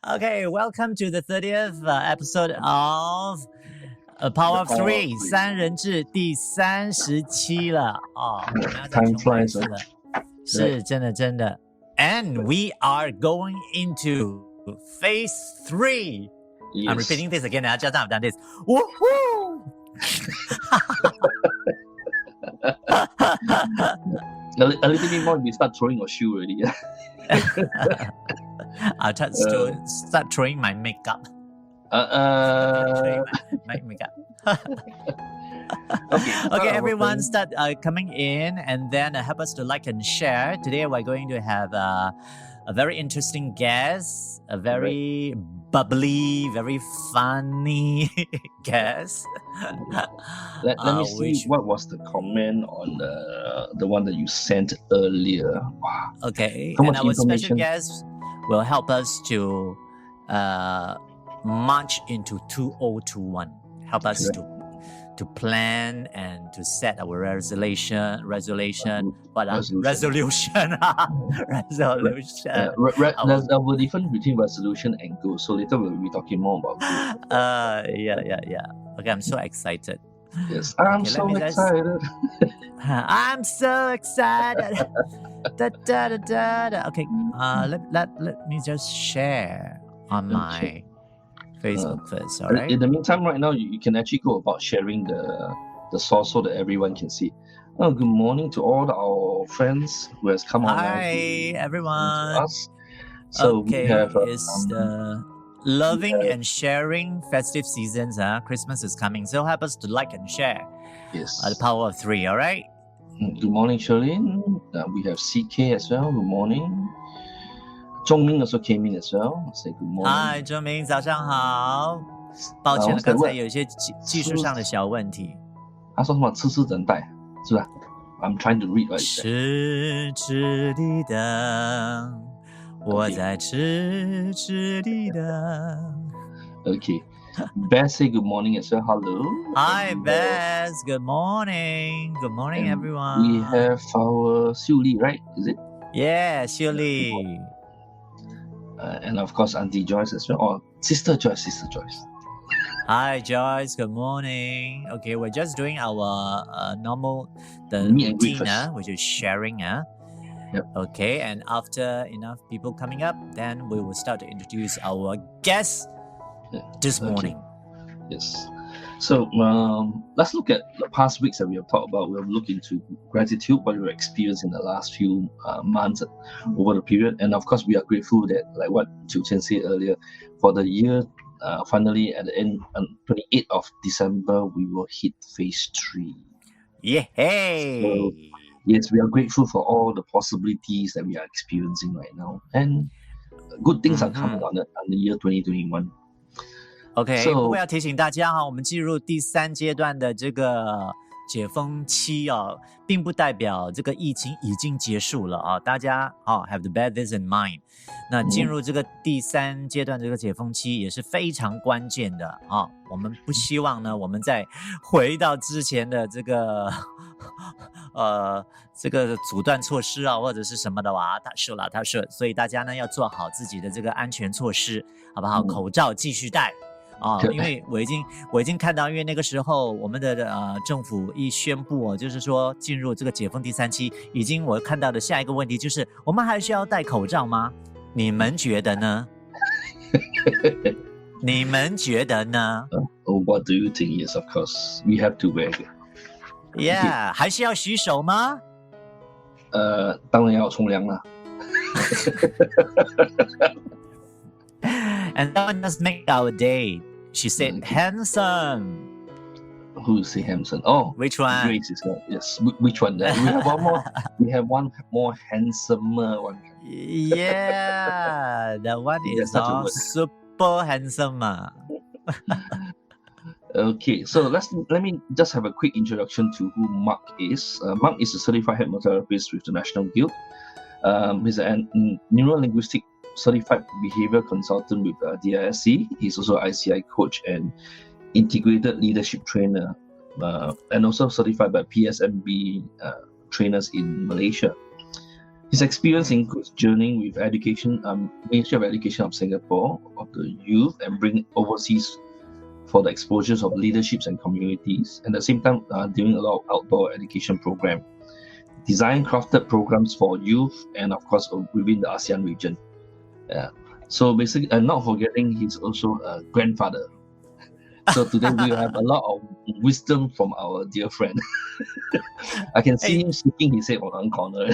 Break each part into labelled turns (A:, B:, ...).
A: Okay, welcome to the 30th episode of Power of Three 三人制第37了哦，我们要再重来一次了，是真的真的。And we are going into phase 3. Yes. I'm repeating this again. Just I've done this. Woohoo!
B: A little bit more, we start throwing your shoe already.
A: I'll start throwing my makeup. My makeup. Okay, everyone start coming in and then help us to like and share. Today we're going to have a very interesting guest, a very bubbly, very funny guest.
B: Let me see what was the comment on the one that you sent earlier. Wow.
A: Okay, and our special guest will help us to march into 2021. Help us to plan and to set our resolution. What resolution? Resolution.
B: There's a difference between resolution and goal. So later we'll be talking more about goal.
A: Yeah. Okay, I'm so excited.
B: Yes, I'm so excited.
A: I'm so excited. Okay, let me just share on my Facebook first, all right?
B: In the meantime, right now, you can actually go about sharing the source so that everyone can see. Oh, good morning to all our friends who has come on.
A: Hi, everyone.
B: Us. So
A: okay,
B: we have,
A: it's the loving and sharing festive seasons. Christmas is coming, so help us to like and share.
B: Yes.
A: The power of 3, all right?
B: Good morning, Shirlene. We have CK as well. Good morning. Zhongming also came in as well. Say good morning.
A: Hi, 钟明，早上好。抱歉了，刚才有一些技术上的小问题。
B: 他说什么？痴痴等待，是吧 ？I'm trying to read what it says.
A: 痴痴地等，我在痴痴地等。
B: Okay. Beth say good morning as well. Hello.
A: Hi, Beth. Good morning. Good morning, everyone.
B: We have our Xiu Li, right? Is it?
A: Yeah, Xiu Li.
B: And of course, Auntie Joyce as well. Or Sister Joyce.
A: Hi, Joyce. Good morning. Okay, we're just doing our normal routine, which is sharing.
B: Yep.
A: Okay, and after enough people coming up, then we will start to introduce our guests this morning.
B: Yes. So let's look at the past weeks that we have talked about. We'll look into gratitude, what we experienced in the last few months over the period. And of course, we are grateful that, like what Chiu Chen said earlier, for the year, finally at the end, on 28th of December, we will hit phase 3.
A: Yeah.
B: So, yes, we are grateful for all the possibilities that we are experiencing right now. And good things are coming on the year 2021.
A: OK， 不过要提醒大家哈，我们进入第3阶段的这个解封期哦，并不代表这个疫情已经结束了啊，大家have to bear this in mind。那进入这个第3阶段这个解封期也是非常关键的啊，我们不希望呢，我们再回到之前的这个这个阻断措施啊，或者是什么的哇，他说，所以大家呢要做好自己的这个安全措施，好不好？口罩继续戴。因为我已经看到，因为那个时候我们的政府一宣布就是说进入这个解封第3期，已经我看到的下一个问题就是，我们还需要戴口罩吗？你们觉得呢？你们觉得呢
B: ？What do you think? Yes, of course, we have to wear it.
A: Yeah， 还是要洗手吗？
B: 当然要冲凉了。
A: And that does make our day. She said, handsome.
B: Who is he handsome? Oh,
A: Which one?
B: Grace is yes. Which one? We have one more. We have one more handsomer one.
A: Yeah, that one
B: There's
A: is
B: such a word.
A: super handsome.
B: Okay, so let me just have a quick introduction to who Marc is. Marc is a certified hypnotherapist with the National Guild. He's a neuro-linguistic certified behavior consultant with DISC. He's also an ICI coach and integrated leadership trainer, and also certified by PSMB trainers in Malaysia. His experience includes journeying with Ministry of Education of Singapore of the youth and bring overseas for the exposures of leaderships and communities, and at the same time doing a lot of outdoor education program, crafted programs for youth, and of course within the ASEAN region. So basically, and not forgetting, he's also a grandfather. So today we have a lot of wisdom from our dear friend. I can see him shaking his head on one corner.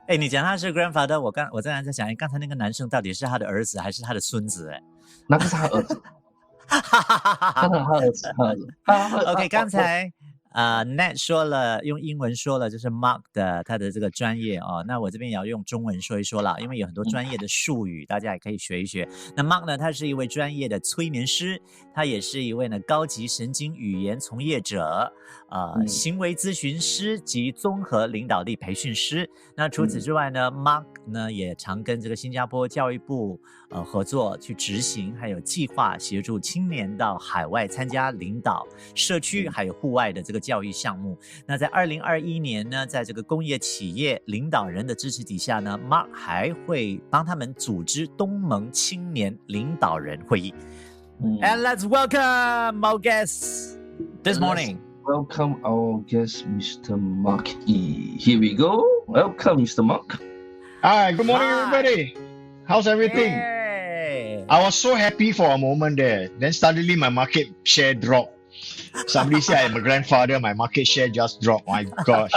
A: 你讲他是 grandfather， 我刚才在想，刚才那个男生到底是他的儿子还是他的孙子？
B: 那个是他儿子。他儿子。
A: OK， 刚才Nat 说了，用英文说了，就是 Marc 他的这个专业那我这边也要用中文说一说了，因为有很多专业的术语，大家也可以学一学。那 Marc 呢，他是一位专业的催眠师，他也是一位呢高级神经语言从业者，行为咨询师及综合领导力培训师。那除此之外呢，Marc 呢也常跟这个新加坡教育部合作去执行，还有计划协助青年到海外参加领导社区还有户外的这个教育项目。那在2021年呢，在这个工业企业领导人的支持底下呢， Marc 还会帮他们组织东盟青年領導人會議。And let's welcome our guest this morning.
B: Welcome our guest, Mr. Marc Ee. Here we go. Welcome, Mr. Marc.
C: Hi, good morning, everybody. How's everything?
A: Hey.
C: I was so happy for a moment there. Then suddenly my market share dropped. Somebody said I'm a grandfather. My market share just dropped. My gosh.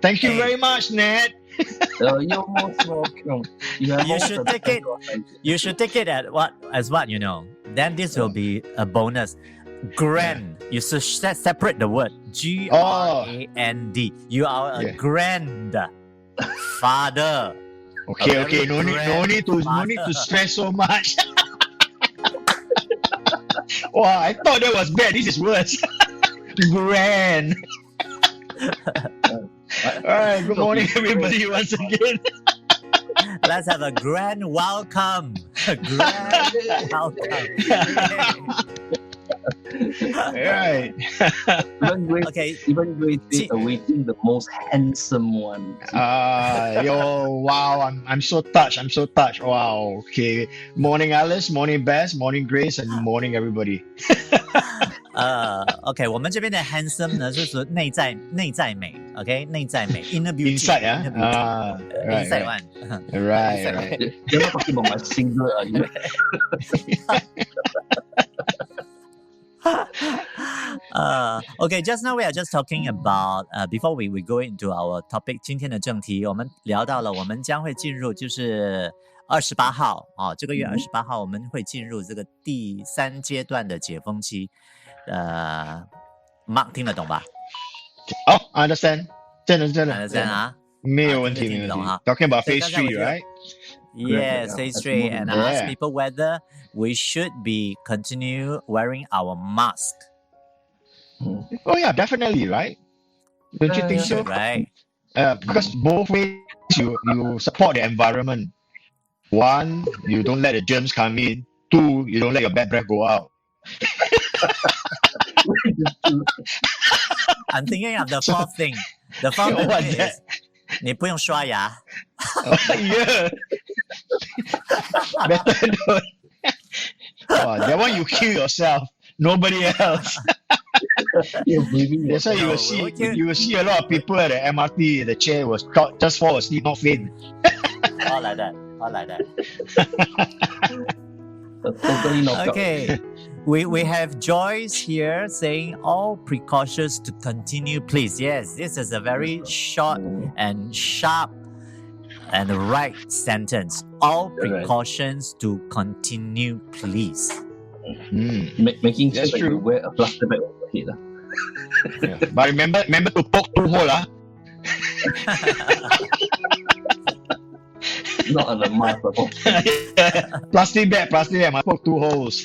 C: Thank you very much, Ned.
B: You're most welcome.
A: You should take it as what you know. Then this will be a bonus. Grand. You should separate the word. G-R-A-N-D. You are a grand father.
C: Okay. No need to stress so much. Wow, I thought that was bad. This is worse. Grand. All right. Good morning, everybody. Once again.
A: Let's have a grand welcome. Grand welcome.
C: Right.
B: Even Grace awaiting the most handsome one.
C: Wow, I'm so touched. Wow. Okay. Morning, Alice. Morning, Bess. Morning, Grace. And morning, everybody.
A: OK， 我们这边的 handsome 呢，就是内在美 ，OK， 内在美 ，inner beauty。
C: Inside,
A: inside one.
C: Right.
B: You're not talking about my single, are you?
A: Okay, just now we are just talking about before we go into our topic 今天的正题，我们聊到了我们将会进入就是28号这个月28号我们会进入这个第3阶段的解封期。Marc 听得懂吧？
C: understand. 真的
A: understand 啊？
C: 没有问题。Talking about phase 3, right?
A: Yes, phase 3, and ask people whether we should be continue wearing our mask.
C: Oh yeah, definitely, right? Don't you think so?
A: Right.
C: Because both ways you support the environment. One, you don't let the germs come in. Two, you don't let your bad breath go out.
A: I'm thinking of the fourth thing. The fourth thing is 你不用刷牙。
C: Yeah. Better don't. That one you kill yourself. Nobody else. That's why you will see a lot of people at the MRT. The chair was just fall asleep, not faint.
A: All like that.
B: Totally knocked
A: Okay. We have Joyce here saying all precautions to continue, please. Yes, this is a very short and sharp and right sentence. All precautions to continue, please.
B: Making sure
C: That's
B: that you
C: true.
B: wear a plastic bag over your head.
C: Yeah. But remember to poke through hole,
B: Not on the mask.
C: Plastic bag, must poke through holes.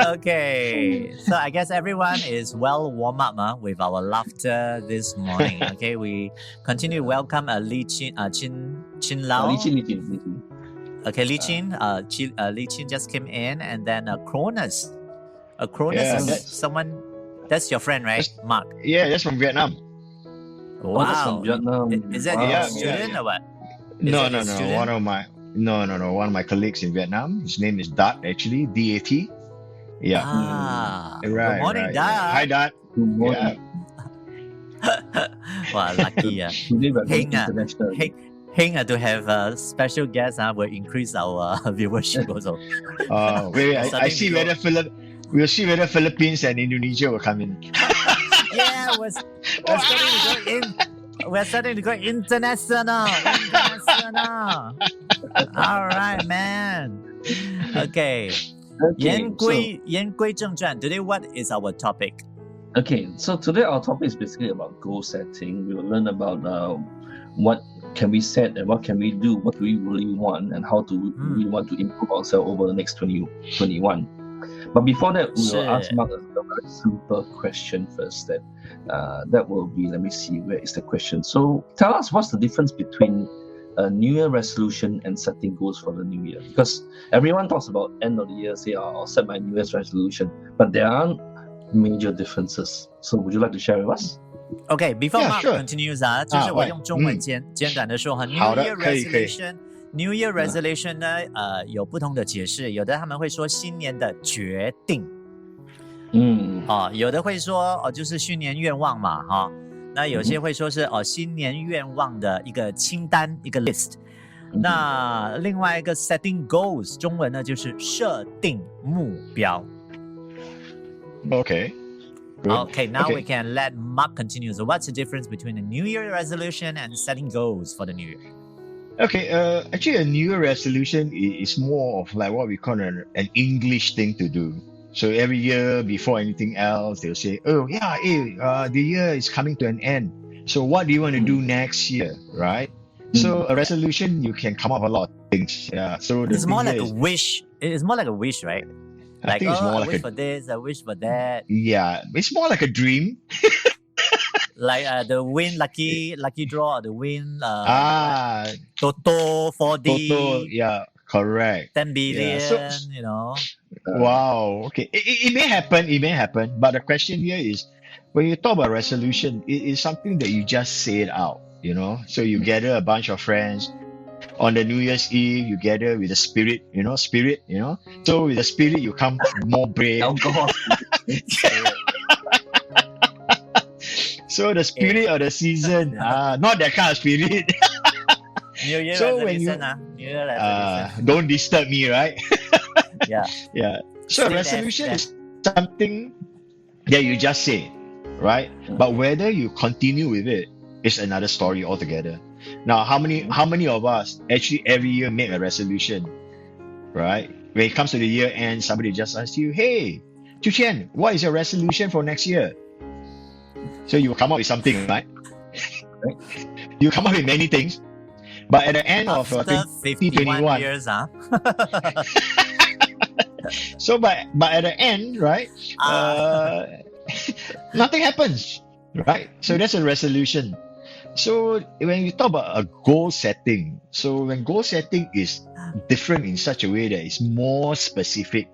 A: Okay, so I guess everyone is well warm up with our laughter this morning. Okay, we continue to welcome Chin Lao.
B: Li Chin.
A: Okay, Li Chin. Li Chin just came in, and then Cronus. Cronus
C: Yeah,
A: is
C: that's-
A: someone. That's your friend, right, Mark?
C: Yeah, that's from Vietnam.
A: Wow.
B: That's from Vietnam.
A: Is that
B: Wow.
A: your
C: Yeah,
A: student
C: yeah.
A: or what?
C: No,
A: that
C: no,
A: your
C: no.
A: student?
C: One of my colleagues in Vietnam. His name is Dat, actually, DAT. Yeah.
A: Ah.
C: Right.
A: Good morning,
C: right,
A: Dad.
C: right. Hi, Dat.
B: Good morning.
A: Wow, lucky.
B: Today we're going
A: Heng,
B: international.
A: Heng to have a special guest will increase our viewership also.
C: Wait, I
A: Starting
C: see
A: to
C: whether we'll see whether Philippines and Indonesia will come in.
A: Yeah, we're starting to go international. All right, man. Okay.言归正传. Today, what is our topic?
B: Okay, so today our topic is basically about goal setting. We will learn about what can we set and what can we do, what do we really want, and how do we want to improve ourselves over the next 2021. But before that, we will ask Mark a very simple question first. That will be, let me see, where is the question? So tell us, what's the difference between a New Year resolution and setting goals for the new year? Because everyone talks about end of the year, say, I'll set my New Year's resolution, but there aren't major differences. So would you like to share with us?
A: Okay, before
C: Yeah,
A: Mark
C: sure.
A: continues 就是我用中文简短的说New
C: 好的，
A: Year
C: 可以。
A: Resolution。New Year Resolution 呢，有不同的解释，有的他们会说新年的决定，有的会说就是新年愿望嘛，哈，那有些会说是新年愿望的一个清单，一个 list。那另外一个 setting goals， 中文呢就是设定目标。
C: Okay. Good.
A: Okay, now
C: Okay.
A: we can let Mark continue. So what's the difference between a New Year resolution and setting goals for the new year?
C: Okay, actually, a New Year resolution is more of like what we call an English thing to do. So every year, before anything else, they'll say, "Oh yeah, the year is coming to an end. So what do you want to do next year, right?" So a resolution, you can come up with a lot of things. Yeah. So the
A: It's more
C: thing
A: like
C: here
A: a wish. It's more like a wish, right?
C: I think it's more
A: I
C: like
A: wish for this, I wish for that.
C: yeah, it's more like a dream.
A: Like the win lucky draw, or the win Toto 4D,
C: Toto, yeah, correct.
A: 10 billion,
C: Yeah,
A: you know.
C: Wow. Okay. It may happen. But the question here is, when you talk about resolution, it is something that you just say it out, you know. So you gather a bunch of friends on the New Year's Eve. You gather with the spirit. So with the spirit, you come more brave.
B: Alcohol.
C: So the spirit of the season, not that kind of spirit.
A: New Year
C: So when
A: resolution, New Year resolution.
C: Don't disturb me, right?
A: Yeah.
C: Yeah. So
A: Still
C: resolution
A: there.
C: is something that you just say, right? But whether you continue with it is another story altogether. Now, how many of us actually every year make a resolution, right? When it comes to the year end, somebody just asks you, "Hey, Chu Chen, what is your resolution for next year?" So you come up with something, right? You come up with many things, but at the end of
A: After 51
C: 2021,
A: years,
C: so but at the end, right? Nothing happens, right? So that's a resolution. So when you talk about a goal setting, so when goal setting is different in such a way that it's more specific,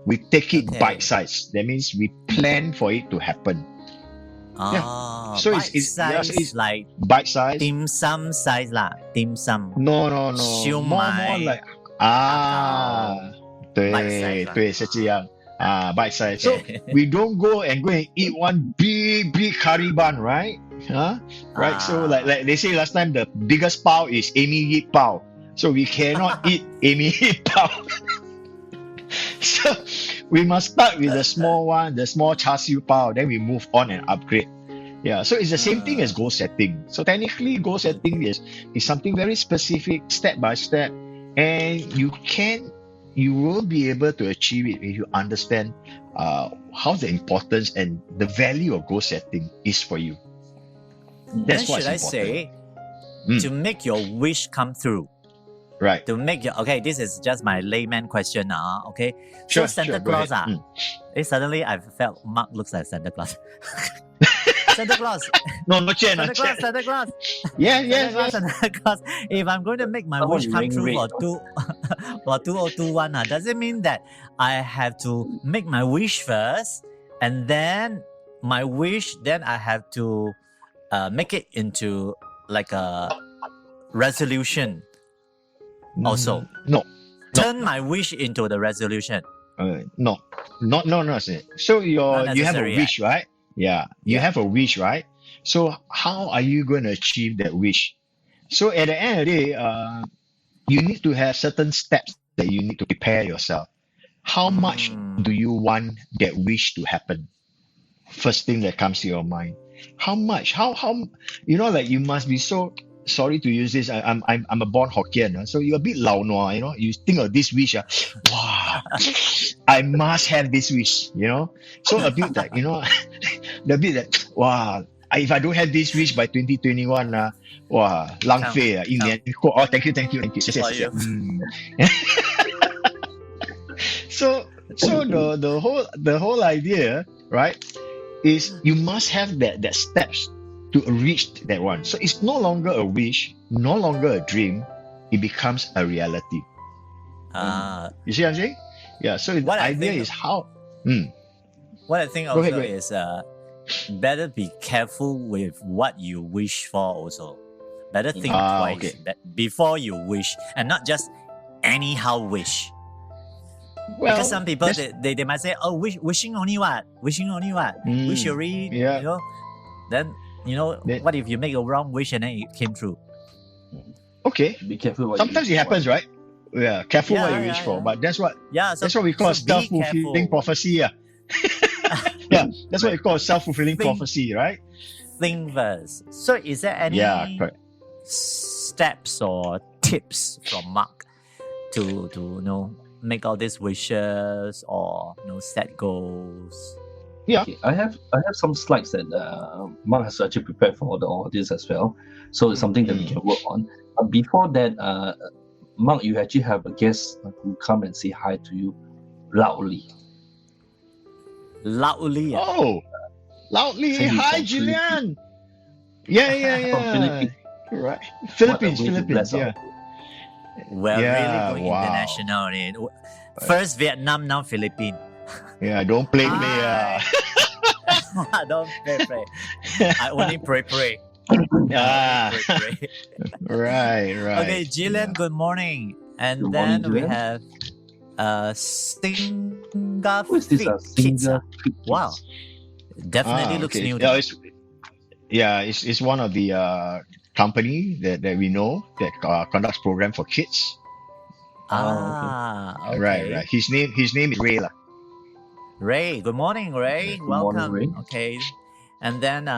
C: we take it
A: Okay.
C: bite size. That means we plan for it to happen. So it's
A: like
C: bite size.
A: dim sum size lah, dim sum.
C: No.
A: Siu
C: More
A: mai.
C: like
A: ，bite size
C: 对是这样bite size. So we don't go and eat one big curry bun, right? Right. So like they say last time, the biggest pao is Amy Yip pao. So we cannot eat Amy Yip pao. So we must start with the small one, the small char siu pao. Then we move on and upgrade. Yeah. So it's the same thing as goal setting. So technically, goal setting is something very specific, step by step, and you can you will be able to achieve it if you understand how the importance and the value of goal setting is for you.
A: Then
C: That's what's
A: should I
C: important.
A: say
C: Mm.
A: to make your wish come through?
C: Right.
A: To make your okay, this is just my layman question now. Okay,
C: Sure,
A: so Santa
C: sure, go
A: Claus
C: ahead.
A: suddenly I felt Mark looks like Santa Claus. Santa Claus,
C: No, not yet,
A: Santa
C: not
A: Claus,
C: yet.
A: Santa Claus,
C: Yeah,
A: Santa
C: yes,
A: Claus,
C: yes.
A: Santa Claus. If I'm going to make my
B: Someone
A: wish come
B: wearing
A: true
B: red.
A: for 2021, does it mean that I have to make my wish first, and then my wish, then I have to make it into like a resolution? Also,
C: No.
A: turn my wish into the resolution.
C: No, no. So you
A: Not
C: have a
A: necessary,
C: wish, right? Yeah, you
A: Yeah.
C: have a wish, right? So how are you going to achieve that wish? So at the end of the day, you need to have certain steps that you need to prepare yourself. How much do you want that wish to happen? First thing that comes to your mind. How much? How? Like you must be so. Sorry to use this. I'm a born Hokkien, so you're a bit lao nua. You think of this wish, wow, I must have this wish. So a bit like the bit that wow. If I don't have this wish by 2021, wow, 浪费啊，一年。Oh, thank you. 谢谢。 So the whole idea, right, is you must have that steps to reach that one. So it's no longer a wish, no longer a dream. It becomes a reality. You see what I'm saying? Yeah. So the idea is how.
A: What I think
C: Go
A: also
C: ahead.
A: is better be careful with what you wish for. Also, better think twice before you wish, and not just anyhow wish.
C: Well,
A: because some people they might say, oh, wishing only what? Wish already,
C: yeah.
A: Then what if you make a wrong wish and then it came true?
C: Okay.
B: Be careful what
C: Sometimes
B: you
C: it happens, right? Yeah, careful what you wish
A: yeah.
C: for. But that's what
A: so
C: we call
A: be
C: self-fulfilling
A: careful.
C: prophecy. Yeah. Yeah, that's what we call self-fulfilling
A: Think-
C: prophecy, right?
A: Think first. So is there any
C: Correct.
A: steps or tips from Mark to make all these wishes or set goals?
C: Yeah.
B: Okay, I have some slides that Mark has actually prepared for the audience as well. So it's something that we can work on. But before that, Mark, you actually have a guest who come and say hi to you loudly.
A: Loudly.
C: Oh, loudly.
B: So he's
C: Hi,
B: from
C: Jillian. Yeah.
B: From Philippines.
C: Right.
B: What a way to
C: Philippines.
B: bless
C: Yeah.
A: We're
C: Yeah,
A: really going
C: wow.
A: international. First Vietnam, now Philippines.
C: Yeah. Don't play.
A: Don't pray. I only pray.
C: Yeah.
A: Pray.
C: Right.
A: Okay, Jillian, good morning. And
B: Good
A: then
B: morning,
A: we
B: Jillian.
A: have Singa
B: Who is this?
A: Kids.
B: Singer?
A: Wow. Definitely looks
C: Okay.
A: new to
C: Yeah,
A: me.
C: it's one of the company that we know that conducts program for kids.
A: Okay.
C: Right. His name is Ray lah.
A: Ray, good morning, Ray.
B: Good morning,
A: Welcome.
B: Ray.
A: Okay. And then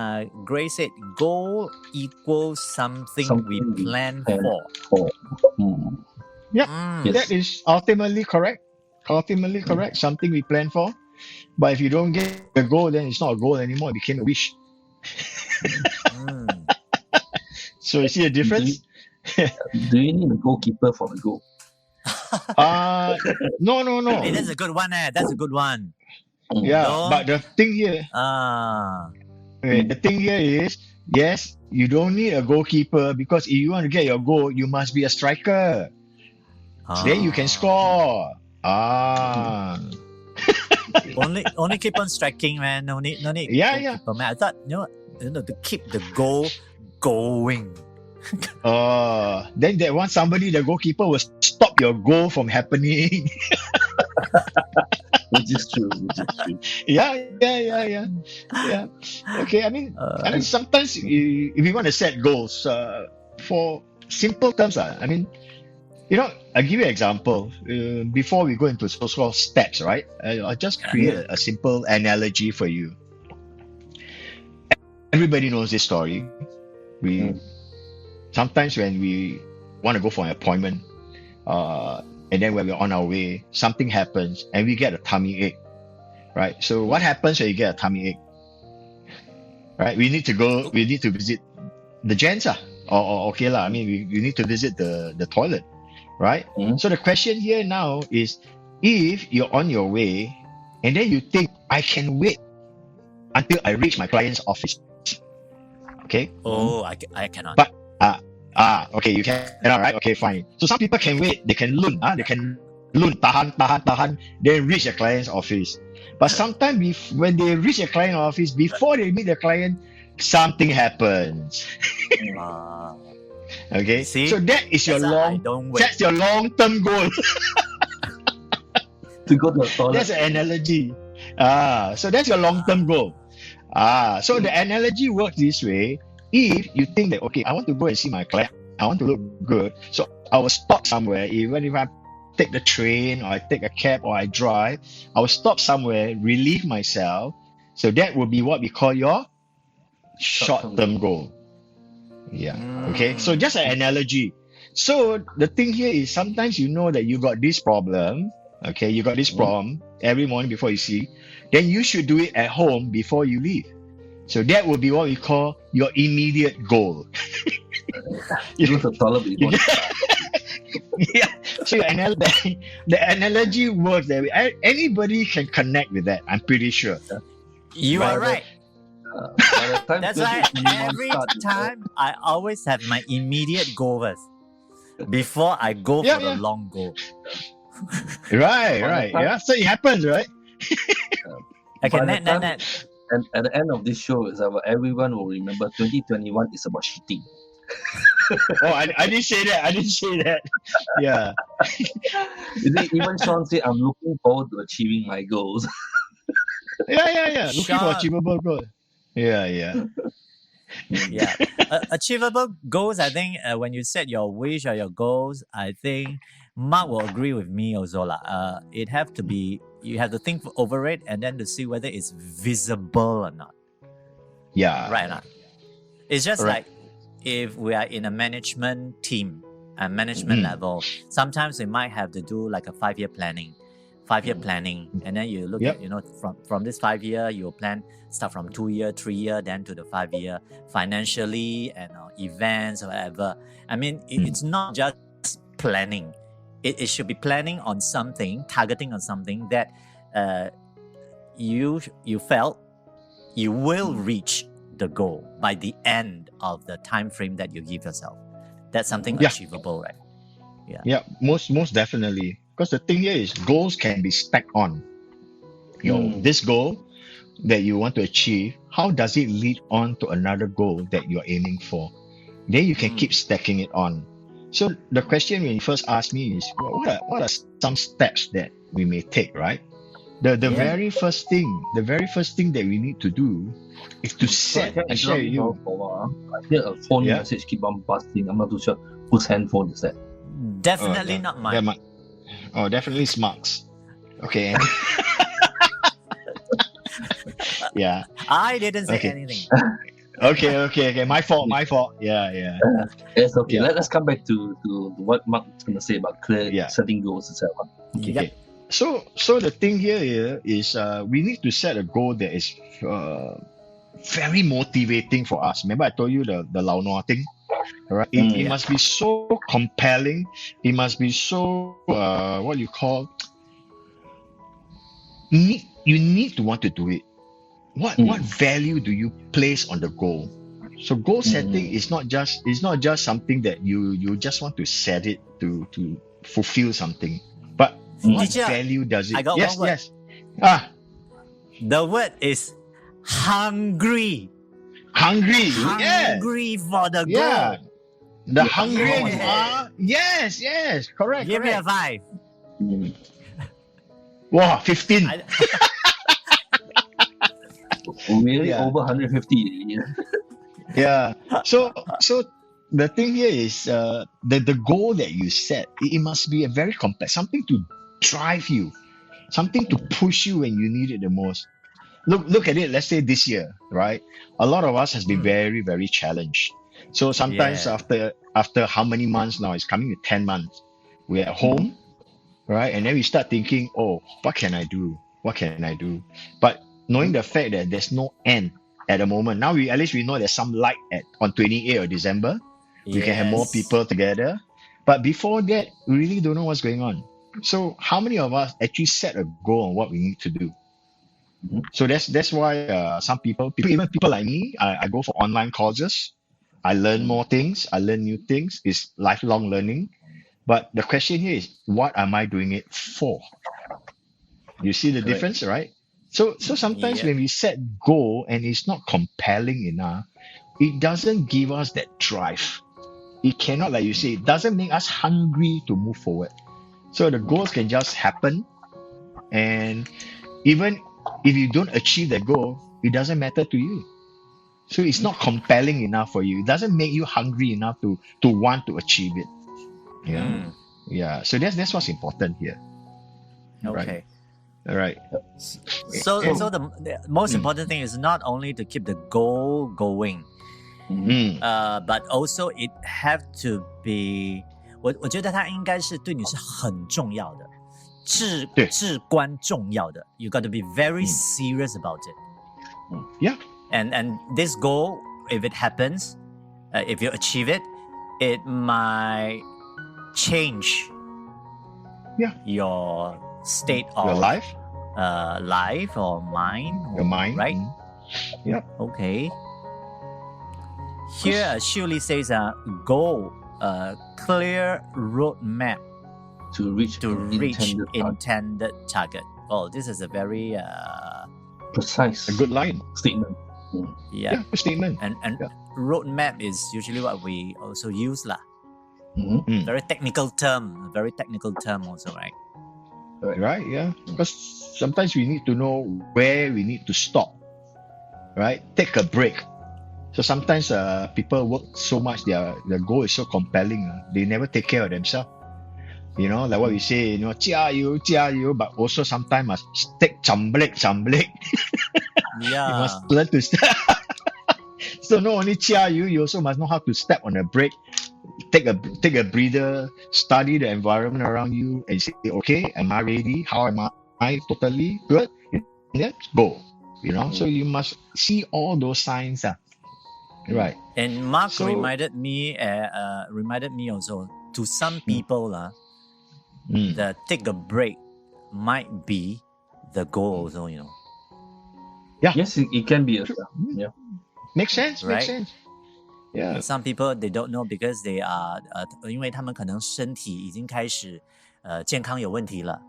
A: Gray said, goal equals something we plan for.
C: Yeah,
A: Mm.
B: Yes.
C: that is ultimately correct. Something we plan for. But if you don't get a goal, then it's not a goal anymore. It became a wish.
A: Mm.
C: So you see the difference?
B: Do you need a goalkeeper for the goal?
C: No.
A: Hey, that's a good one. That's a good one.
C: Yeah,
A: No.
C: but the thing here is, yes, you don't need a goalkeeper because if you want to get your goal, you must be a striker. Then you can score.
A: Only keep on striking, man. No need.
C: Yeah.
A: goalkeeper, man. I thought to keep the goal going.
C: Then that one the goalkeeper will stop your goal from happening.
B: Which is true.
C: Yeah. Okay, I mean sometimes if you want to set goals for simple terms, I mean, I'll give you an example. Before we go into so-called steps, right? I'll just create a simple analogy for you. Everybody knows this story. Sometimes when we want to go for an appointment, and then when we're on our way, something happens and we get a tummy ache, right? So what happens when you get a tummy ache, right? We need to visit the gents, or okay lah. I mean, we need to visit the toilet, right? So the question here now is, if you're on your way and then you think, I can wait until I reach my client's office, okay?
A: Oh, I cannot.
C: But okay, you cannot, right? Okay, fine. So some people can wait. They can lun, tahan, then reach the client's office. But sometimes when they reach the client office, before they meet the client, something happens. Okay,
A: see?
C: So that is your that's your long-term goal.
B: To go to the toilet.
C: That's an analogy. So that's your long-term goal. So the analogy works this way. If you think that, okay, I want to go and see my client, I want to look good, so I will stop somewhere, even if I take the train or I take a cab or I drive, I will stop somewhere, relieve myself. So that will be what we call your short-term goal. Yeah. Okay. So just an analogy. So the thing here is, sometimes you know that you got this problem. Okay, you got this problem every morning before you see, then you should do it at home before you leave. So that will be what we call your immediate goal.
B: You go to the toilet before.
C: Yeah. So the analogy works that way. Anybody can connect with that, I'm pretty sure.
A: You are right.
B: By the time
A: That's why
B: 2021
A: every
B: starts,
A: time I always have my immediate goal first before I go for the long goal.
C: Right. Yeah. So it happens, right?
A: Okay,
B: by the time-
A: net.
B: And at the end of this show, is about everyone will remember 2021 is about shitting.
C: Oh, I didn't say that. Yeah.
B: Even Sean said, I'm looking forward to achieving my goals.
C: Yeah. Looking for
A: Sean.
C: achievable goal. Yeah.
A: Yeah. Achievable goals, I think when you set your wish or your goals, I think Mark will agree with me also. It have to be, you have to think over it and then to see whether it's visible or not.
C: Yeah.
A: Right or not? It's just
C: Correct.
A: like if we are in a management team and management level, sometimes we might have to do like a 5-year planning. And then you look at, from this 5 year, you'll plan start from 2 year, 3 year, then to the 5 year, financially and events or whatever. I mean, it's not just planning. It should be planning on something, targeting on something that you felt you will reach the goal by the end of the time frame that you give yourself. That's something achievable, right?
C: Yeah, most definitely. Because the thing here is, goals can be stacked on. This goal that you want to achieve, how does it lead on to another goal that you're aiming for? Then you can keep stacking it on. So the question when you first asked me is, what are some steps that we may take, right? The very first thing that we need to do is to set. I share with you.
B: I hear a phone message keep on buzzing. I'm not too sure whose handphone is that.
A: Definitely not mine.
C: Definitely it's Mark's. Okay. Yeah.
A: I didn't say anything.
C: Okay. My fault. Yeah.
B: It's okay.
C: Yeah.
B: Let's come back to what Mark is going to say about setting goals itself.
C: Okay. So the thing here is we need to set a goal that is very motivating for us. Remember I told you the Lao Nua thing? Right? It must be so compelling. It must be so what you call, you need to want to do it. What value do you place on the goal? So goal setting is not just something that you just want to set it to fulfill something, but what
A: Teacher,
C: value does it?
A: I got one word.
C: Yes.
A: The word is hungry.
C: Hungry
A: For the goal.
C: Yeah. The hungry you are. Yes, correct.
A: Give me a 5.
C: Wow, 15.
B: Really over 150.
C: Yeah. So the thing here is the goal that you set, it must be a very complex, something to drive you, something to push you when you need it the most. Look at it. Let's say this year, right? A lot of us has been very, very challenged. So sometimes after how many months now? It's coming to 10 months. We're at home. right? And then we start thinking, oh, what can I do? What can I do? But knowing the fact that there's no end at the moment, now we at least we know there's some light on 28th of December. We can have more
A: Yes.
C: people together. But before that, we really don't know what's going on. So how many of us actually set a goal on what we need to do? So that's why some people, even people like me, I go for online courses. I learn more things. I learn new things. It's lifelong learning. But the question here is, what am I doing it for? You see the
B: Correct.
C: difference, right? So sometimes
A: Yep.
C: when we set goal and it's not compelling enough, it doesn't give us that drive. It cannot, like you say, it doesn't make us hungry to move forward. So the goals can just happen, and even if you don't achieve that goal, it doesn't matter to you. So it's not compelling enough for you. It doesn't make you hungry enough to want to achieve it. Yeah.
A: Mm,
C: Yeah. So that's what's important here.
A: okay.
C: All right.
A: So the most important thing is not only to keep the goal going, but also it have to be 我觉得它应该是对你是很重要的，至关重要的。You got to be very serious about it.
C: Yeah.
A: And this goal, if it happens, if you achieve it, it might change your state of
C: Your life,
A: life or mind.
C: your mind,
A: right?
C: Yeah.
A: Okay. Here, Shuli says, goal, clear roadmap
B: To reach
A: intended target. Oh, this is a very
B: precise,
C: A good line.
B: statement.
A: yeah.
C: Good statement.
A: And roadmap is usually what we also use lah.
B: Mhm.
A: Very technical term also, right?
C: Right, yeah. Because sometimes we need to know where we need to stop. Right? Take a break. So sometimes people work so much, their goal is so compelling, they never take care of themselves. You know, like what we say, 加油, but also sometimes must take chamblik.
A: Yeah.
C: You must learn to So not only 加油, you also must know how to step on a brake, take a breather, study the environment around you, and say, okay, am I ready? How am I totally good? And then go. So you must see all those signs. Right.
A: And Mark
C: So-
A: reminded me also, to some people the take a break might be the goal also,
B: Yes, it can be. Yeah.
C: Makes sense.
A: Right.
C: Makes sense. Yeah.
A: Some people they don't know because they are 因为他们可能身体已经开始健康有问题了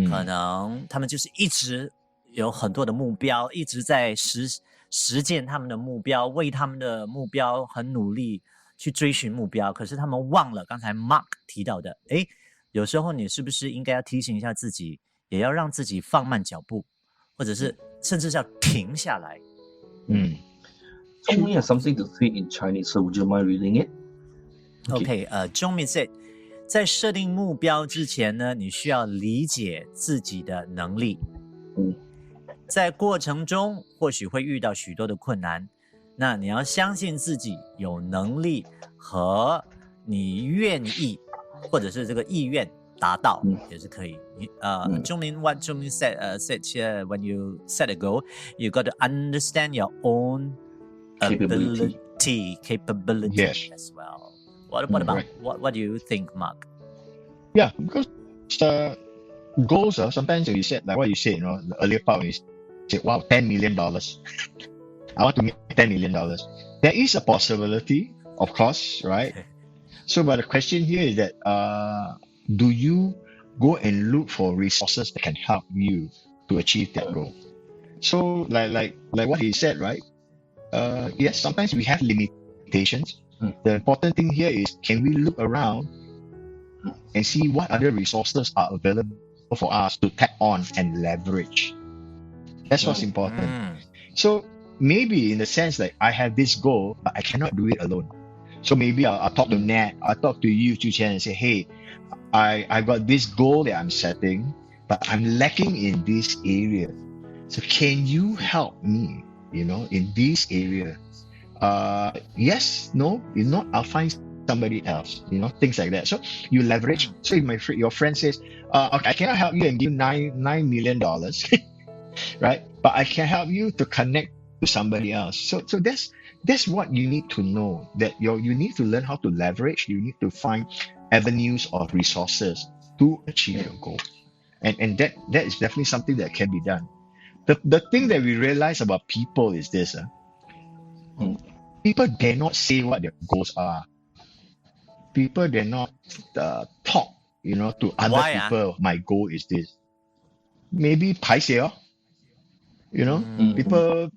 A: 可能他们就是一直有很多的目标，一直在实践他们的目标，为他们的目标很努力去追寻目标，可是他们忘了刚才 Mark 提到的，有时候你是不是应该要提醒一下自己，也要让自己放慢脚步，或者是甚至是要停下来。
B: Only has something to say in Chinese, so would you mind reading it?
A: OK， Jongmin said， 在设定目标之前呢，你需要理解自己的能力。在过程中或许会遇到许多的困难，那你要相信自己有能力和你愿意，或者是这个意愿达到也是可以。Jongmin, what Jongmin said here, when you set a goal, you got to understand your own capability
C: Yes.
A: as well. What about
C: right.
A: what do you think, Mark?
C: Yeah, because goals are sometimes you said, like what you said, the earlier part when you said, wow, $10 million. I want to make $10 million. There is a possibility, of course, right? So, but the question here is that do you go and look for resources that can help you to achieve that goal? So, like what he said, right? Yes, sometimes we have limitations. The important thing here is, can we look around and see what other resources are available for us to tap on and leverage? That's what's important. So maybe in the sense that I have this goal, but I cannot do it alone. So maybe I'll talk to Nat, I'll talk to you, Chu Chen, and say, hey, I got this goal that I'm setting, but I'm lacking in this area. So can you help me, in this area? Yes, no, if not, I'll find somebody else, things like that. So you leverage. So if your friend says, okay, I cannot help you and give $9 million, right? But I can help you to connect to somebody else. So that's what you need to know, that you need to learn how to leverage. You need to find avenues of resources to achieve your goal. And that is definitely something that can be done. The thing that we realize about people is this. People dare not say what their goals are. People dare not talk, to other
A: Why,
C: people. My goal is this. Maybe paiseh, people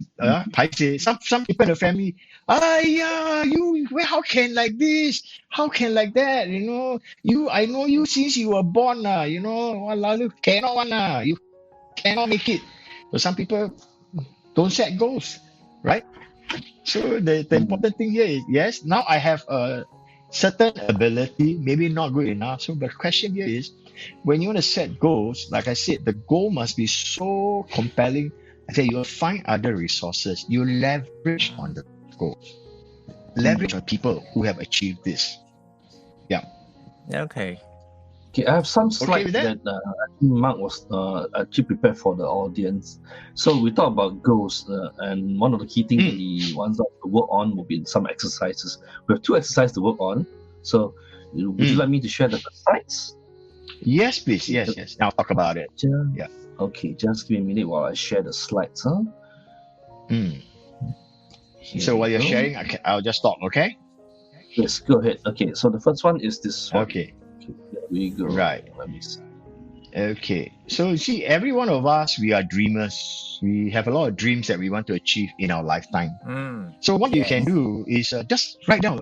C: paiseh. Some people in the family, how can like this? How can like that? I know you since you were born, walao, cannot one, you cannot make it. So some people don't set goals, right? So the important thing here is, yes, now I have a certain ability, maybe not good enough. So the question here is, when you want to set goals, like I said, the goal must be so compelling that you'll find other resources. You leverage on the goals. Leverage on people who have achieved this. Yeah.
A: Okay.
B: Okay, I have some
C: Okay
B: slides
C: with that?
B: that Mark was actually prepared for the audience. So we talk about goals, and one of the key things that he wants us to work on will be some exercises. We have 2 exercises to work on. So would you like me to share the slides?
C: Yes, please. Yes. I'll talk about it. Yeah.
B: Okay, just give me a minute while I share the slides.
C: So while you're sharing, I'll just talk, okay?
B: Yes, go ahead. Okay, so the first one is this one.
C: Okay.
B: There we go.
C: Right.
B: Let me see.
C: Okay. So see, every one of us, we are dreamers. We have a lot of dreams that we want to achieve in our lifetime. So what you can do is just write down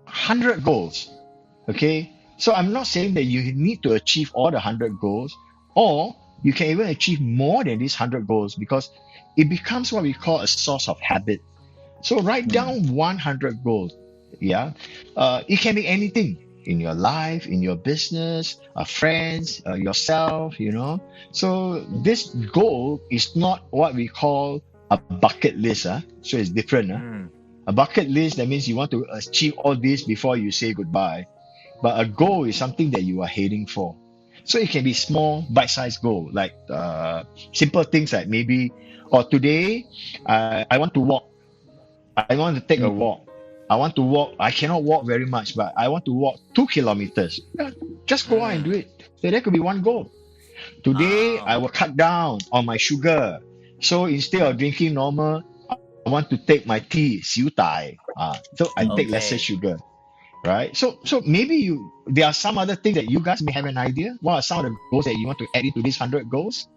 C: 100 goals. Okay. So I'm not saying that you need to achieve all the 100 goals, or you can even achieve more than these 100 goals, because it becomes what we call a source of habit. So write down 100 goals. Yeah. It can be anything in your life, in your business, friends, yourself, So this goal is not what we call a bucket list. So it's different. A bucket list, that means you want to achieve all this before you say goodbye. But a goal is something that you are heading for. So it can be small, bite-sized goal, like simple things like maybe, today I want to walk. I want to take a walk. I want to walk. I cannot walk very much, but I want to walk 2 kilometers. Yeah, just go out and do it. So that could be one goal. Today, I will cut down on my sugar. So instead of drinking normal, I want to take my tea, siu dai. So I take lesser sugar. Right? So maybe there are some other things that you guys may have an idea. What are some of the goals that you want to add into these 100 goals?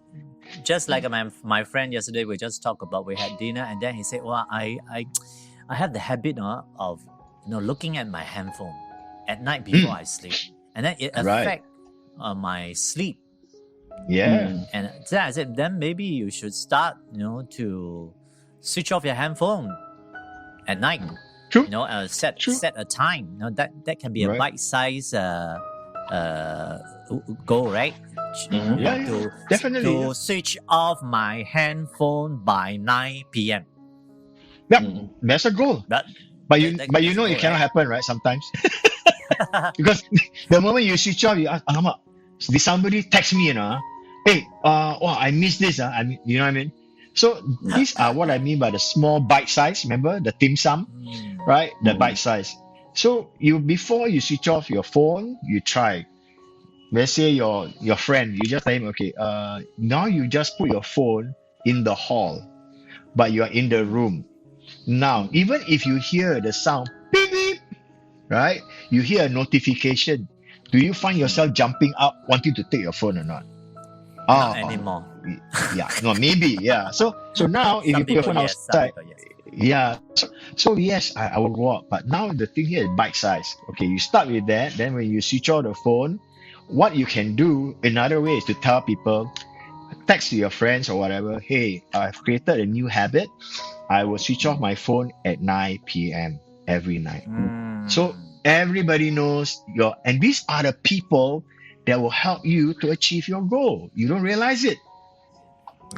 A: Just like my friend yesterday, we just talked about, we had dinner, and then he said, well, I have the habit of looking at my handphone at night before I sleep, and then it affects my sleep.
C: Yeah.
A: And then I said, then maybe you should start to switch off your handphone at night.
C: True.
A: Set a time. That can be a bite-sized goal, right?
C: Definitely.
A: To switch off my handphone by 9 p.m.
C: Yep, that's a goal. But you know it cannot happen, right? Sometimes, because the moment you switch off, you ask, "Alamak, did somebody text me? Hey, I missed this. You know what I mean?" So these are what I mean by the small bite size. Remember the dim sum, right? The bite size. So before you switch off your phone, you try. Let's say your friend, you just tell him, okay, now you just put your phone in the hall, but you are in the room. Now, even if you hear the sound, beep, beep, right? You hear a notification. Do you find yourself jumping up, wanting to take your phone or not?
A: Not anymore.
C: Yeah, no, maybe, yeah. So now, if you put your phone outside, yeah. So yes, I will walk. But now the thing here is bite size. Okay, you start with that. Then when you switch off the phone, what you can do, another way is to tell people, text to your friends or whatever, hey, I've created a new habit. I will switch off my phone at 9 p.m. every night. So everybody knows and these are the people that will help you to achieve your goal. You don't realize it.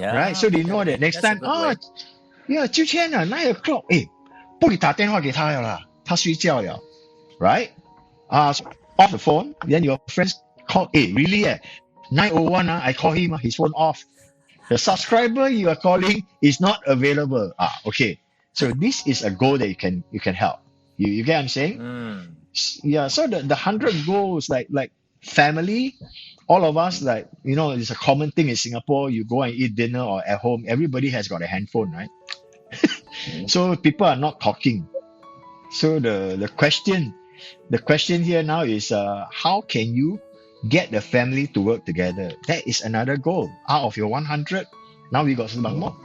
A: Yeah.
C: Right? So they know that next time, 9 o'clock, 不可以打电话给他了啦，他睡觉了。right? So off the phone, then your friends call, hey, really? 9:01, I call him, his phone off. The subscriber you are calling is not available. Okay. So this is a goal that you can help. You get what I'm saying? Yeah. So the 100 goals, like family, all of us, like, it's a common thing in Singapore. You go and eat dinner or at home, everybody has got a handphone, right? So people are not talking. So the question here now is, how can you get the family to work together? That is another goal. Out of your 100, now we got some more.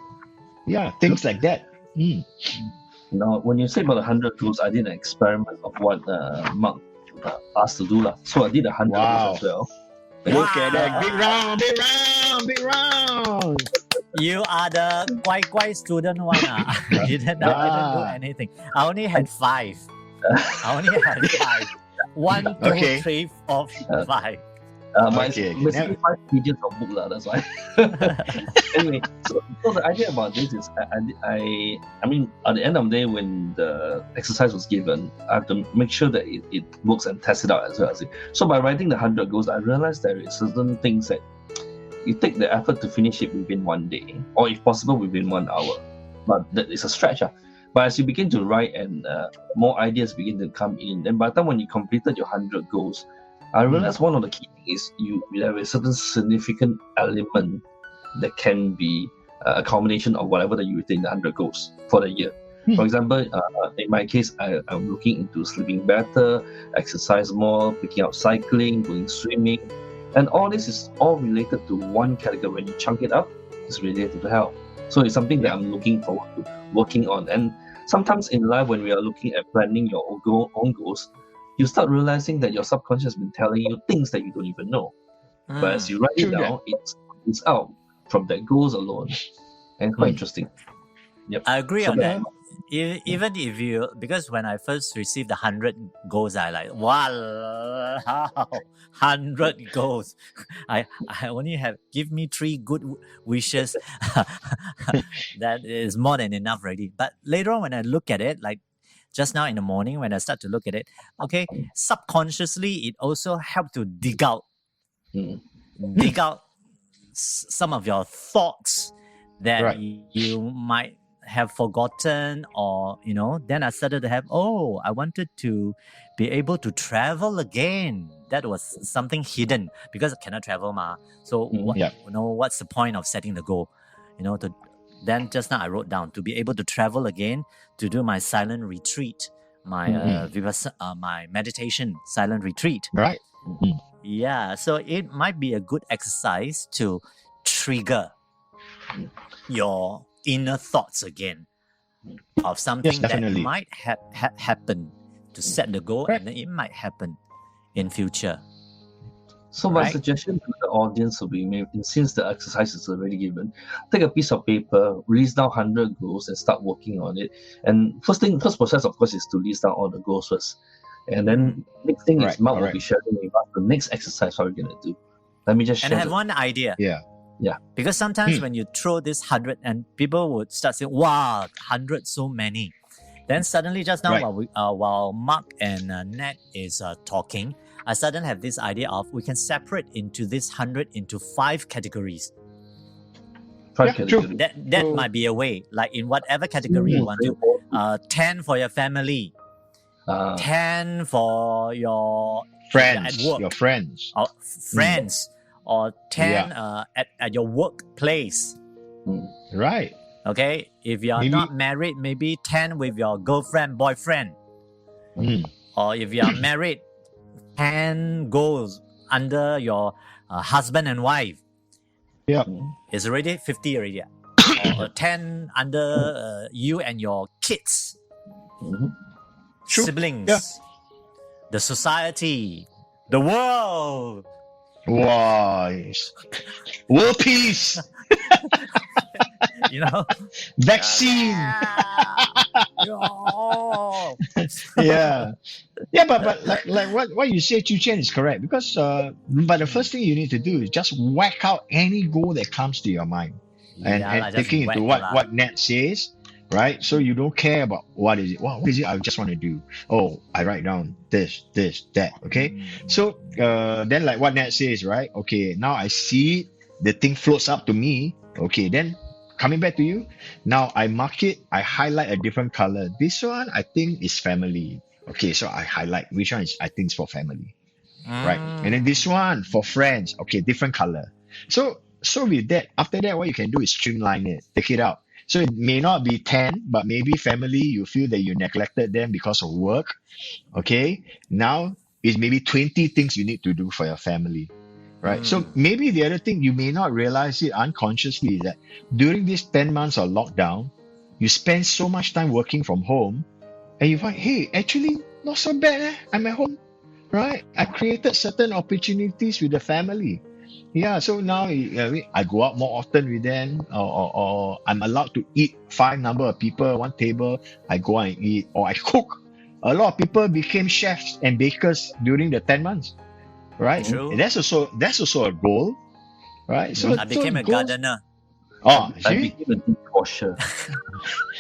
C: Yeah, things like that.
B: Now, when you say about 100 goals, I did an experiment of what Mark asked to do. So I did 100 goals as well.
C: Look at that. Big round, big round, big round.
A: You are the quite student one. I didn't do anything. I only had 5. One, two, 3, 4, 5.
B: Basically 5 pages of book, that's why. Anyway, so the idea about this is, I mean, at the end of the day, when the exercise was given, I have to make sure that it works and test it out as well. So by writing the 100 goals, I realized there is certain things that you take the effort to finish it within 1 day, or if possible within 1 hour. But that is a stretch. But as you begin to write and more ideas begin to come in, and by the time when you completed your 100 goals, I realized one of the key things is there is a certain significant element that can be a combination of whatever that you within the 100 goals for the year. For example, in my case, I'm looking into sleeping better, exercise more, picking up cycling, going swimming. And all this is all related to one category. When you chunk it up, it's related to health. So it's something that I'm looking forward to working on. And sometimes in life, when we are looking at planning your own goals, you start realizing that your subconscious has been telling you things that you don't even know. But as you write it down, it's out from that goals alone. And quite interesting. Yep.
A: I agree on that. Even if because when I first received the 100 goals, I like, wow, 100 goals. I only give me 3 good wishes. That is more than enough already. But later on, when I look at it, like just now in the morning, when I start to look at it, okay, subconsciously, it also helped to dig out some of your thoughts that you might have forgotten, or then I started to have, I wanted to be able to travel again. That was something hidden because I cannot travel so what's the point of setting the goal? Then just now I wrote down to be able to travel again, to do my silent retreat, my my meditation silent retreat,
C: right?
A: Yeah, so it might be a good exercise to trigger your inner thoughts again of something that might happen, to set the goal, and then it might happen in future.
B: So my suggestion to the audience will be, maybe, since the exercise is already given, take a piece of paper, list down 100 goals and start working on it. And first process, of course, is to list down all the goals first. And then next thing is Mark will be sharing with us the next exercise what we're going to do. Let me just share.
A: And I have one idea.
B: Yeah.
A: Because sometimes when you throw this 100 and people would start saying, wow, 100, so many. Then suddenly just now while Mark and Nat is talking, I suddenly have this idea of we can separate into this 100 into 5 categories.
B: 5 categories.
A: That might be a way. Like in whatever category you want to. 10 for your family. 10 for your
C: friends.
A: At work.
C: Your friends.
A: Or friends. Or 10 at your workplace.
C: Right.
A: Okay? If you're not married, maybe 10 with your girlfriend, boyfriend. Or if you are married, 10 goals under your husband and wife.
C: Yeah.
A: It's already 50 already. Or 10 under you and your kids. Siblings. The society. The world.
C: Wow. World peace. Vaccine. But like what you say, Chu Chen, is correct, because but the first thing you need to do is just whack out any goal that comes to your mind, and taking into what Nat says, right? So you don't care about what is it. Wow, what is it I just want to do? Oh, I write down this, that. Okay. So then like what Nat says, right? Okay, now I see the thing floats up to me. Okay, then coming back to you. Now I mark it, I highlight a different color. This one I think is family. Okay, so I highlight which one is I think is for family. Right. And then this one for friends. Okay, different color. So with that, after that, what you can do is streamline it, take it out. So it may not be 10, but maybe family, you feel that you neglected them because of work. Okay. Now it's maybe 20 things you need to do for your family. Right. So maybe the other thing you may not realize it unconsciously is that during these 10 months of lockdown, you spend so much time working from home and you find, hey, actually not so bad. I'm at home. Right. I created certain opportunities with the family. Yeah, so now I go out more often with them, or I'm allowed to eat 5 number of people one table. I go out and eat, or I cook. A lot of people became chefs and bakers during the 10 months, right?
A: True.
C: And that's also a goal, right? So
A: I became a
C: goals-
A: gardener.
C: Oh,
B: I
C: see?
B: became a dishwasher.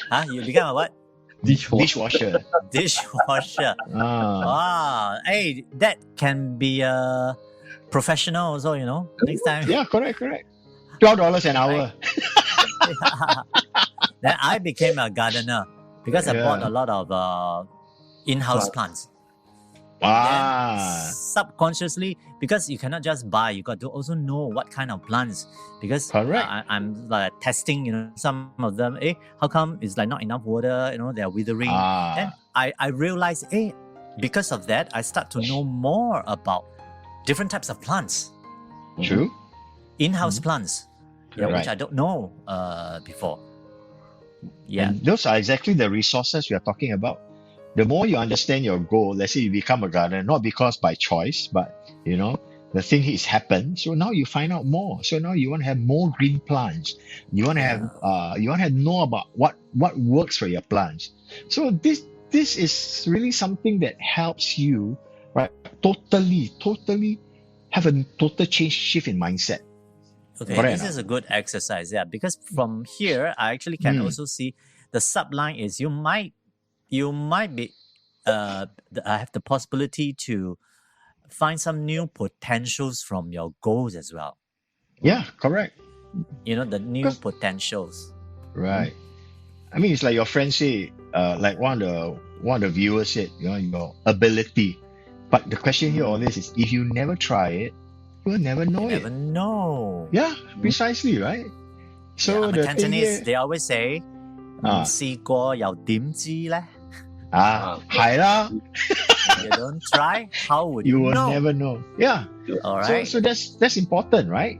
A: Huh? You became a what?
C: Dishwasher.
A: Dishwasher.
C: Ah,
A: Wow. Hey, that can be a professional also, next time.
C: yeah, correct. $12 an hour.
A: Then I became a gardener because I bought
C: Yeah.
A: a lot of in-house plants.
C: Ah,
A: Then subconsciously, because you cannot just buy, you got to also know what kind of plants. Because
C: Correct.
A: I'm like testing, some of them. How come it's like not enough water? They're withering. Then I realized, because of that, I start to know more about different types of plants,
C: true.
A: in-house plants, which
C: Right.
A: I don't know before. Yeah.
C: And those are exactly the resources we are talking about. The more you understand your goal, let's say you become a gardener, not because by choice, but the thing has happened. So now you find out more. So now you want to have more green plants. You want to have know about what works for your plants. So this is really something that helps you, right? Totally have a total shift in mindset.
A: Okay,
C: Correct.
A: this is a good exercise, because from here I actually can also see the subline is you might be I have the possibility to find some new potentials from your goals as well.
C: Yeah, correct.
A: The new
C: 'Cause-
A: potentials.
C: Right. I mean, it's like your friend say, like one of the viewers said, your ability. But the question here always is, if you never try it, you will never know
A: You
C: it.
A: never know.
C: Yeah, precisely, right? So
A: I'm a
C: the thing
A: Cantonese,
C: here,
A: they always say, 唔試過又點知呢?
C: 係啦,
A: You don't try, how would
C: you
A: you
C: will
A: know?
C: never know. Yeah.
A: All right.
C: So that's important, right?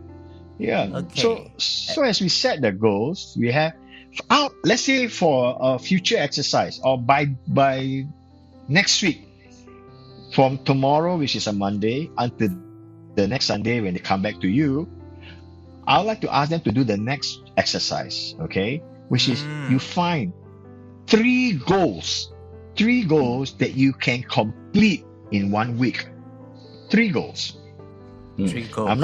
C: Yeah.
A: Okay.
C: So as we set the goals, we have out. Let's say for a future exercise, or by next week, from tomorrow, which is a Monday, until the next Sunday when they come back to you, I would like to ask them to do the next exercise. Okay, which is you find 3 goals that you can complete in 1 week. 3 goals.
A: 3 goals.
C: I'm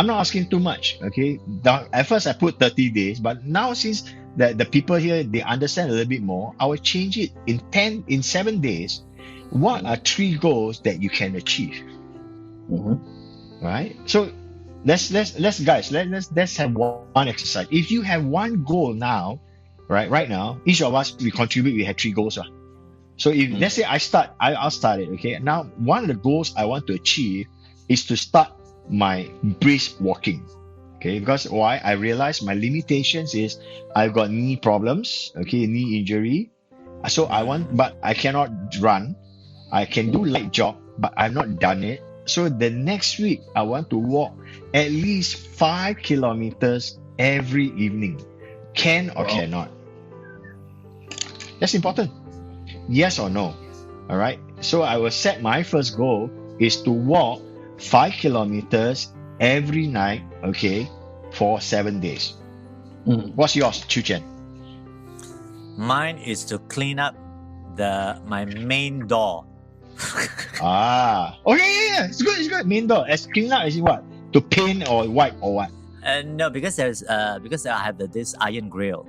C: not asking too much. Okay. At first I put 30 days, but now since the people here they understand a little bit more, I will change it in 7 days. What are 3 goals that you can achieve? Right? So let's have one exercise. If you have 1 goal now, right now, each of us we contribute, we have 3 goals. So if let's say I'll start it. Okay. Now one of the goals I want to achieve is to start my brisk walking. Okay, because why? I realize my limitations is I've got knee problems, knee injury. So but I cannot run. I can do light jog, but I've not done it. So the next week I want to walk at least 5 kilometers every evening. Can or cannot? That's important. Yes or no? All right. So I will set my first goal is to walk 5 kilometers every night, for 7 days. What's yours, Chu Chen?
A: Mine is to clean up my main door.
C: Yeah. It's good. Main door. As clean up as what? To paint or wipe or what?
A: No, because I have this iron grill.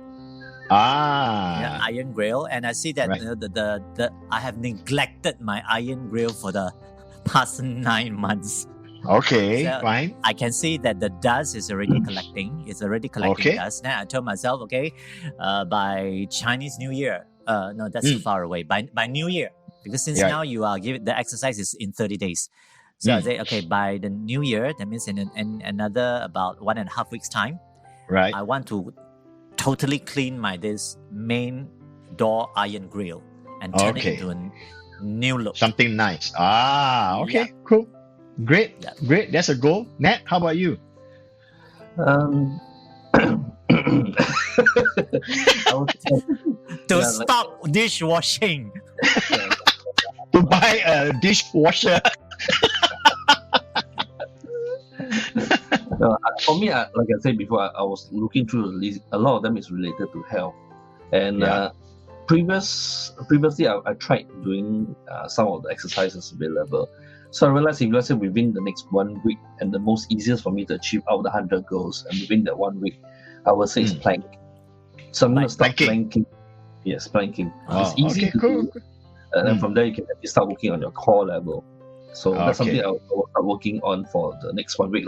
C: Ah,
A: iron grill, and I see that
C: right.
A: the I have neglected my iron grill for the past 9 months.
C: Okay,
A: So
C: fine.
A: I can see that the dust is already collecting. It's already collecting
C: Okay.
A: dust. Now I told myself, okay, by Chinese New Year, no, that's too far away. By New Year, because since
C: Right.
A: now you are giving the exercise is in 30 days. So I say, okay, by the New Year, that means in another about 1.5 weeks time,
C: Right.
A: I want to totally clean this main door iron grill and turn it
C: Okay.
A: into a new look.
C: Something nice. Ah, okay, cool. Great.
A: Yeah.
C: Great. That's a goal. Nat, how about you?
B: I would say,
A: To stop dishwashing.
C: To buy a dishwasher.
B: for me, like I said before, I was looking through the list. A lot of them is related to health, and previously I tried doing some of the exercises available. So I realized if let's say within the next 1 week, and the most easiest for me to achieve out of the 100 goals, and within that 1 week, I would say is plank. So I'm going to start planking. Yes, planking. It's easy to do. And then from there, you can actually start working on your core level. So that's something I will start working on for the next 1 week.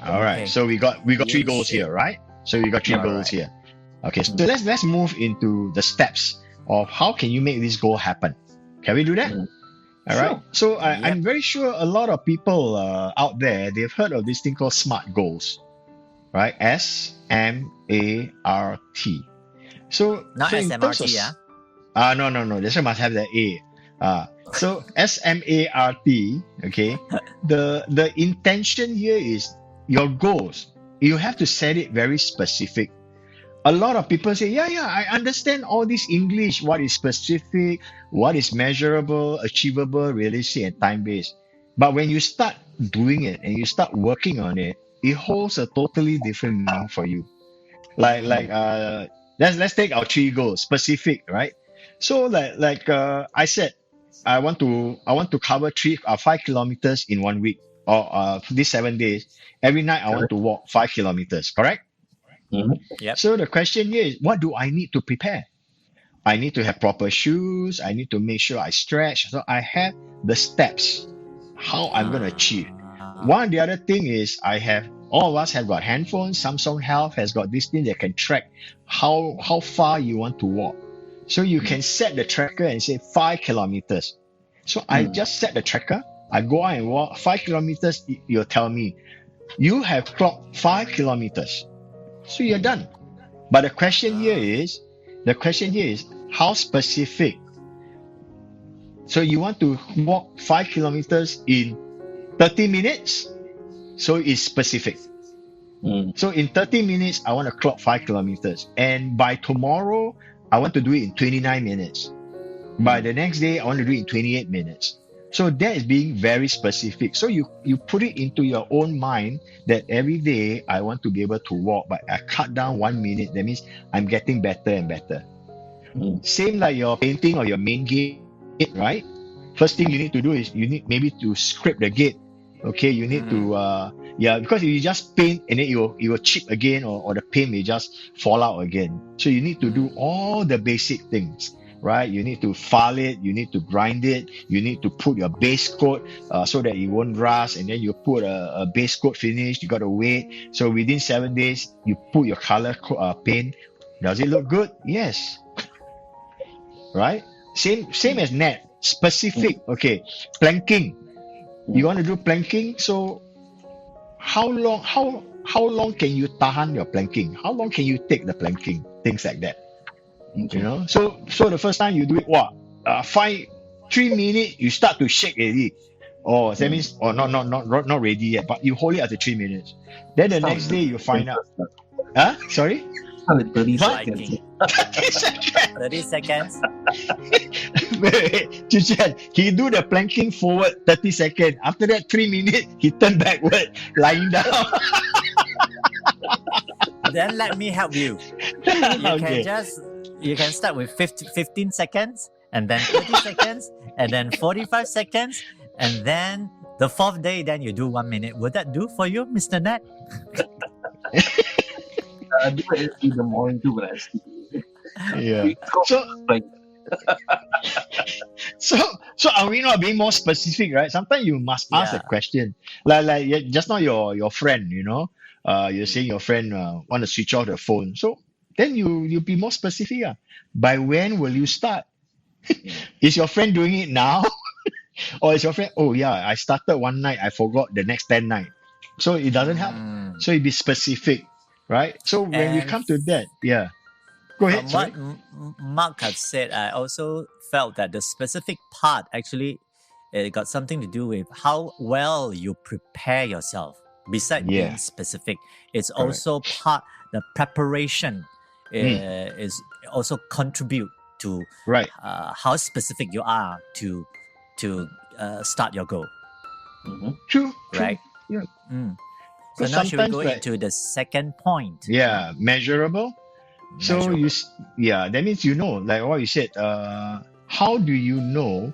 C: All right. So we got 3 goals here, right? So we got 3 goals here. Okay. So let's move into the steps of how can you make this goal happen. Can we do that? All right. So I'm very sure a lot of people out there, they've heard of this thing called SMART goals, right? SMART. So
A: not
C: so
A: SMRT,
C: no. This one must have the A. So SMART. Okay. The intention here is your goals. You have to set it very specific. A lot of people say, I understand all this English, what is specific, what is measurable, achievable, realistic, and time-based. But when you start doing it and you start working on it, it holds a totally different meaning for you. Let's take our 3 goals, specific, right? So I said, I want to cover 5 kilometers in 1 week, or these 7 days. Every night I want to walk 5 kilometers, correct?
A: Yep.
C: So the question here is, what do I need to prepare? I need to have proper shoes. I need to make sure I stretch. So I have the steps, how I'm going to achieve. One, the other thing is all of us have got handphones. Samsung Health has got this thing that can track how far you want to walk. So you can set the tracker and say 5 kilometers. So I just set the tracker. I go out and walk 5 kilometers. You'll tell me, you have clocked 5 kilometers. So you're done. But the question here is how specific. So you want to walk 5 kilometers in 30 minutes? So it's specific. So in 30 minutes, I want to clock 5 kilometers. And by tomorrow, I want to do it in 29 minutes. By the next day, I want to do it in 28 minutes. So that is being very specific. So you put it into your own mind that every day I want to be able to walk, but I cut down 1 minute. That means I'm getting better and better. Same like your painting or your main gate, right? First thing you need to do is you need maybe to scrape the gate. Okay, you need to because if you just paint and then it will chip again, or the paint may just fall out again. So you need to do all the basic things. Right, you need to file it, you need to grind it, you need to put your base coat so that it won't rust, and then you put a base coat finish. You got to wait. So within 7 days, you put your color paint. Does it look good? Yes. Right. Same as net. Specific. Okay. Planking. You want to do planking? So how long can you tahan your planking? How long can you take the planking? Things like that. You know, so the first time you do it, 3 minutes you start to shake already. Oh, that means not ready yet, but you hold it after 3 minutes. Then the next day you find out. Sorry?
B: 30 seconds.
A: 30 seconds.
C: Wait, Chuchan, he do the planking forward 30 seconds. After that, 3 minutes, he turn backward, lying down.
A: Then let me help you. You can start with 15 seconds, and then 30 seconds, and then 45 seconds, and then the 4th day, then you do 1 minute. Would that do for you, Mr. Nat?
B: I do it in the morning too when I sleep.
C: Yeah.
B: We got
C: So
B: strength.
C: so so are we not being more specific, right? Sometimes you must ask a
A: Yeah.
C: question. Just now your friend, you're saying your friend want to switch off the phone. So then you be more specific. By when will you start? Is your friend doing it now? Or is your friend, oh yeah, I started one night, I forgot the next 10 night. So it doesn't help.
A: Mm.
C: So it be specific, right? So when we
A: And
C: come to that, yeah. Go ahead,
A: from what
C: sorry.
A: Mark have said, I also felt that the specific part actually got something to do with how well you prepare yourself. Besides being
C: Yeah,
A: specific, it's
C: correct.
A: also the preparation
C: Mm,
A: is also contribute to
C: right.
A: how specific you are to start your goal,
B: Mhm.
C: True,
A: right?
C: true. Yeah.
A: So
C: Because
A: now should we
C: sometimes
A: go
C: like,
A: into the second point?
C: yeah, measurable. So
A: Measurable.
C: yeah, that means like what you said, how do you know,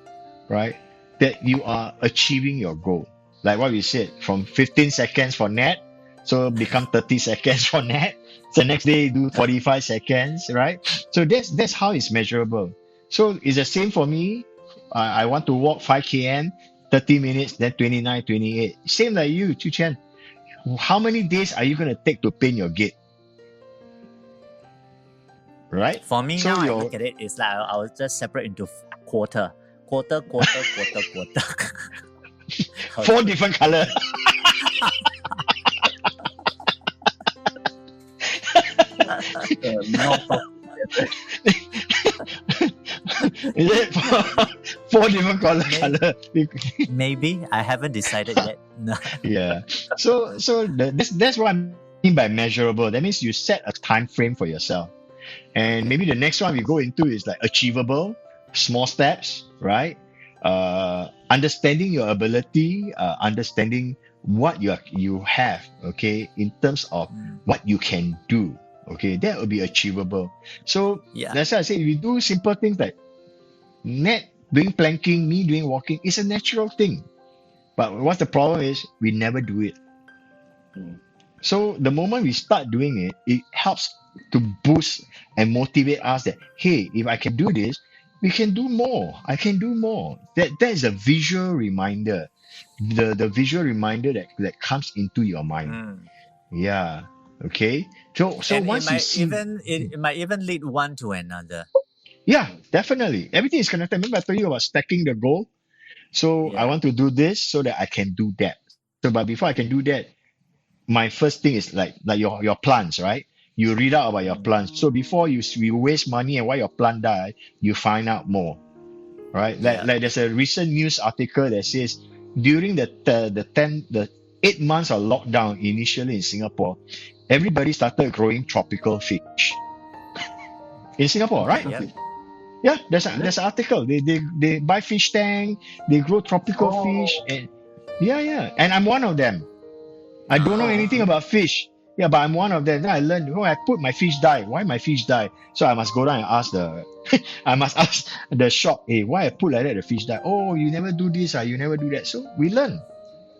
C: right, that you are achieving your goal? Like what we said, from 15 seconds for net, so become 30 seconds for net. So next day do 45 seconds, right? So that's how it's measurable. So it's the same for me. I want to walk 5 km, 30 minutes, then 29, 28. Same like you, Chu Chen. How many days are you gonna take to paint your gate? Right?
A: For me
C: So
A: now, I
C: your
A: look at it, it's like I'll just separate into quarter, quarter, quarter, quarter, quarter. How
C: four
A: to-
C: different color.
B: Now talk together.
C: Is it four different color?
A: Maybe I haven't decided yet. No.
C: Yeah. That's what I mean by measurable. That means you set a time frame for yourself. And maybe the next one we go into is like achievable, small steps, right? Understanding your ability, understanding what you have, okay, in terms of what you can do. Okay, that will be achievable. So
A: Yeah.
C: that's why I say if you do simple things like net doing planking, me doing walking, it's a natural thing. But what's the problem is we never do it.
B: Mm.
C: So the moment we start doing it, it helps to boost and motivate us that hey, if I can do this, we can do more. I can do more. That is a visual reminder. The visual reminder that comes into your mind.
A: Mm.
C: Yeah. Okay. So
A: And it
C: once you
A: might
C: see
A: even it might even lead one to another.
C: yeah, definitely. Everything is connected. Remember I told you about stacking the goal. So I
A: Yeah.
C: want to do this so that I can do that. So but before I can do that, my first thing is like your plants, right? You read out about your
A: Mm.
C: plants. So before you waste money and why your plant die, you find out more, right? Like
A: Yeah.
C: like there's a recent news article that says during the 8 months of lockdown initially in Singapore, everybody started growing tropical fish in Singapore, right?
A: Yep.
C: Yeah, there's an article. They buy fish tank, they grow tropical
B: Oh,
C: fish, and yeah, and I'm one of them. I don't know
A: Ah.
C: anything about fish. Yeah, but I'm one of them. Then I learned, I put my fish die. Why my fish die? So I must go down and ask I must ask the shop, hey, why I put like that, the fish die? Oh, you never do this, you never do that. So we learn.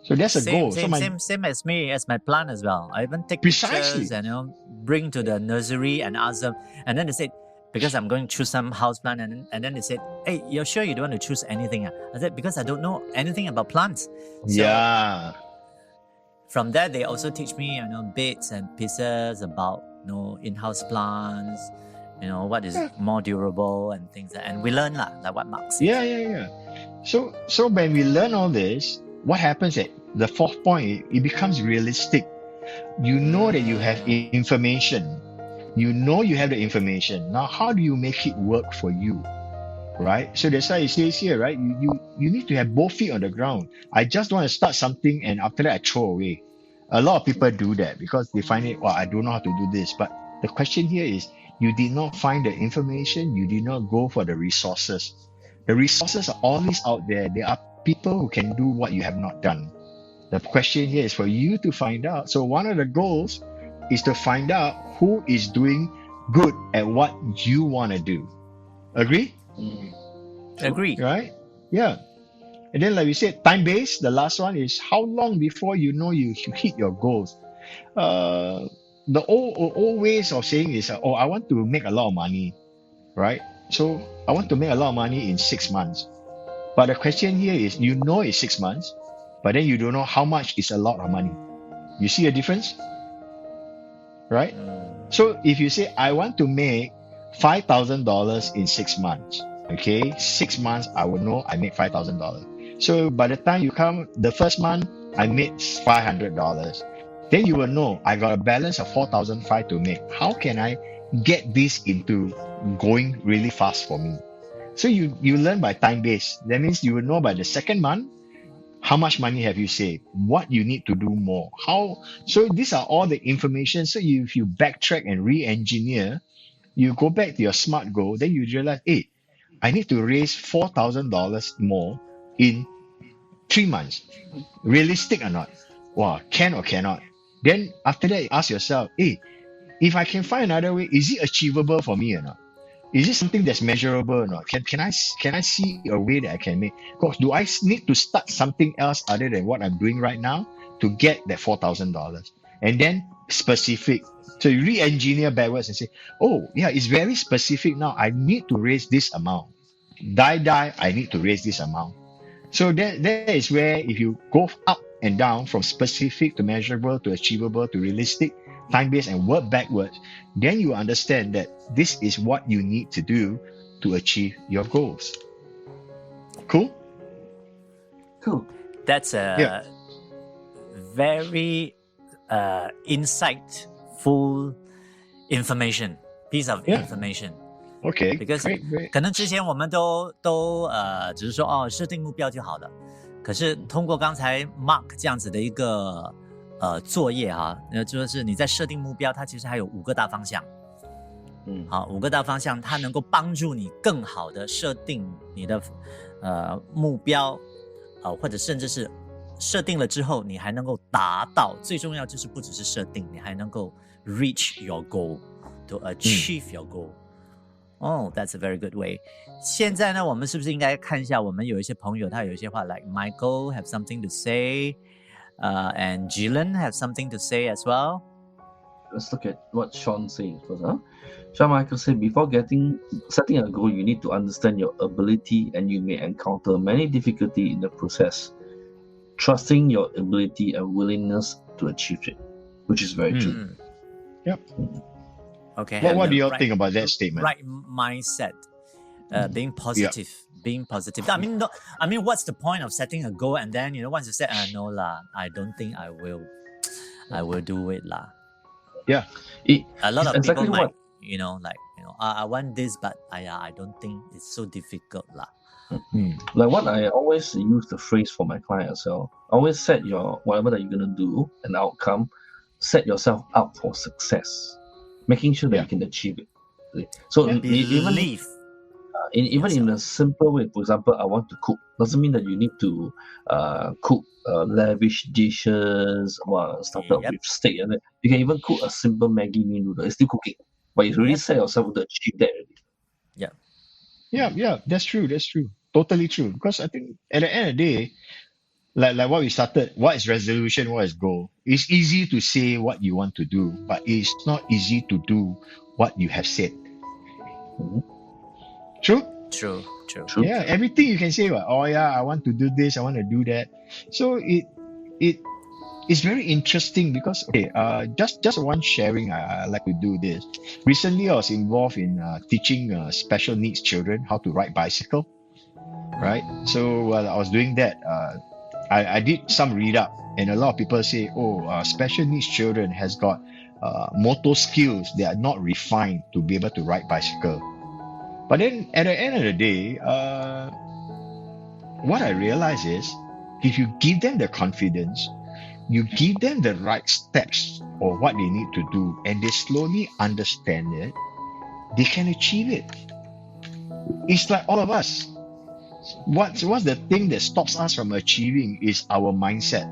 C: So that's a
A: Same,
C: goal. So
A: same,
C: my
A: same, same as me, as my plant as well. I even take pictures
C: precisely.
A: and bring to the nursery and ask them. And then they said, because I'm going to choose some house plant, and then they said, hey, you're sure you don't want to choose anything? I said, because I don't know anything about plants. So
C: Yeah.
A: from there, they also teach me, bits and pieces about, in-house plants, what is
C: Yeah.
A: more durable and things. And we learn like what Mark says.
C: Yeah. So when we learn all this, what happens at the fourth point, it becomes realistic. You know that you have information. You know you have the information. Now, how do you make it work for you? Right? So that's why it says here, right? You need to have both feet on the ground. I just want to start something and after that I throw away. A lot of people do that because they find it, well, I don't know how to do this. But the question here is you did not find the information, you did not go for the resources. The resources are always out there. There are people who can do what you have not done. The question here is for you to find out. So one of the goals is to find out who is doing good at what you want to do. Agree?
A: Agree.
C: Right? Yeah. And then, like we said, time based. The last one is how long before you know you hit your goals. The old ways of saying is, oh, I want to make a lot of money. right? So I want to make a lot of money in 6 months. But the question here is, you know it's 6 months, but then you don't know how much is a lot of money. You see a difference, right? So if you say, I want to make $5,000 in 6 months, okay, 6 months, I will know I make $5,000. So by the time you come, the first month, I made $500. Then you will know I got a balance of 4,500 to make. How can I get this into going really fast for me? So you learn by time base. That means you will know by the second month, how much money have you saved? What you need to do more? How? So these are all the information. So if you backtrack and re-engineer, you go back to your SMART goal, then you realize, hey, I need to raise $4,000 more in 3 months. Realistic or not? Wow, can or cannot? Then after that, you ask yourself, hey, if I can find another way, is it achievable for me or not? Is it something that's measurable or not? Can I see a way that I can make? Because do I need to start something else other than what I'm doing right now to get that $4,000? And then specific. So you re-engineer backwards and say, oh yeah, it's very specific now. I need to raise this amount. I need to raise this amount. So that is where if you go up and down from specific to measurable to achievable to realistic, time-based and work backwards, then you understand that this is what you need to do to achieve your goals. Cool?
B: Cool.
A: That's a very insightful piece of information.
C: Okay,
A: because
C: great.
A: 可能之前我们都只是说设定目标就好了，可是通过刚才 Mark 这样子的一个作业哈，就是你在设定目标，它其实还有5个大方向。好，5个大方向，它能够帮助你更好的设定你的目标，或者甚至是设定了之后，你还能够达到。最重要就是不只是设定，你还能够 reach your goal to achieve your goal。Oh, that's a very good way. 现在呢，我们是不是应该看一下？我们有一些朋友，他有一些话 ，like Michael have something to say, and Jillian have something to say as well.
B: Let's look at what Sean says first. Sean Michael said, before setting a goal, you need to understand your ability, and you may encounter many difficulties in the process. Trusting your ability and willingness to achieve it, which is very true.
C: Yep.
A: Okay.
C: What do you think about that statement?
A: Right mindset, being positive, being positive. I mean, what's the point of setting a goal and then once you say, no lah, I don't think I will do it lah.
C: Yeah.
A: A lot of
B: exactly
A: people might, I want this, but I don't think it's so difficult lah.
B: Like what I always use the phrase for my client as well. Always set your whatever that you're gonna do, an outcome. Set yourself up for success. Making sure that you can achieve it. So even in a simple way, for example, I want to cook. Doesn't mean that you need to cook lavish dishes or start up with steak. And you can even cook a simple Maggi mee noodle. It's still cooking, but you really set yourself to achieve that already.
C: Yeah. That's true. Totally true. Because I think at the end of the day, like what we started, what is resolution, what is goal? It's easy to say what you want to do, but it's not easy to do what you have said. True?
A: True.
C: Yeah, everything you can say, oh yeah, I want to do this, I want to do that. So it's very interesting because just one sharing, I like to do this. Recently I was involved in teaching special needs children how to ride bicycle. Right? So while I was doing that, I did some read up, and a lot of people say, special needs children has got motor skills that are not refined to be able to ride bicycle. But then at the end of the day, what I realize is, if you give them the confidence, you give them the right steps or what they need to do, and they slowly understand it, they can achieve it. It's like all of us. What's the thing that stops us from achieving is our mindset.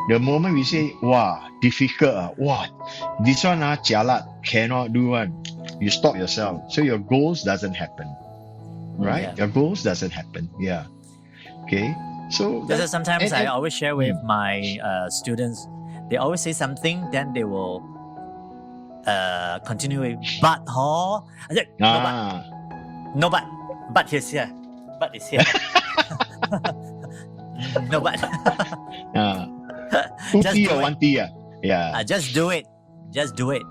C: The moment we say, wow, difficult, this one jialat, cannot do one, you stop yourself. So your goals doesn't happen, right?
A: Yeah.
C: Your goals doesn't happen. Yeah. Okay. So
A: sometimes I always share with my students. They always say something, then they will continue with, but I said, no, No but. But is here. But is here. No but.
C: 2T or 1T? Yeah.
A: Just do it. Just do it.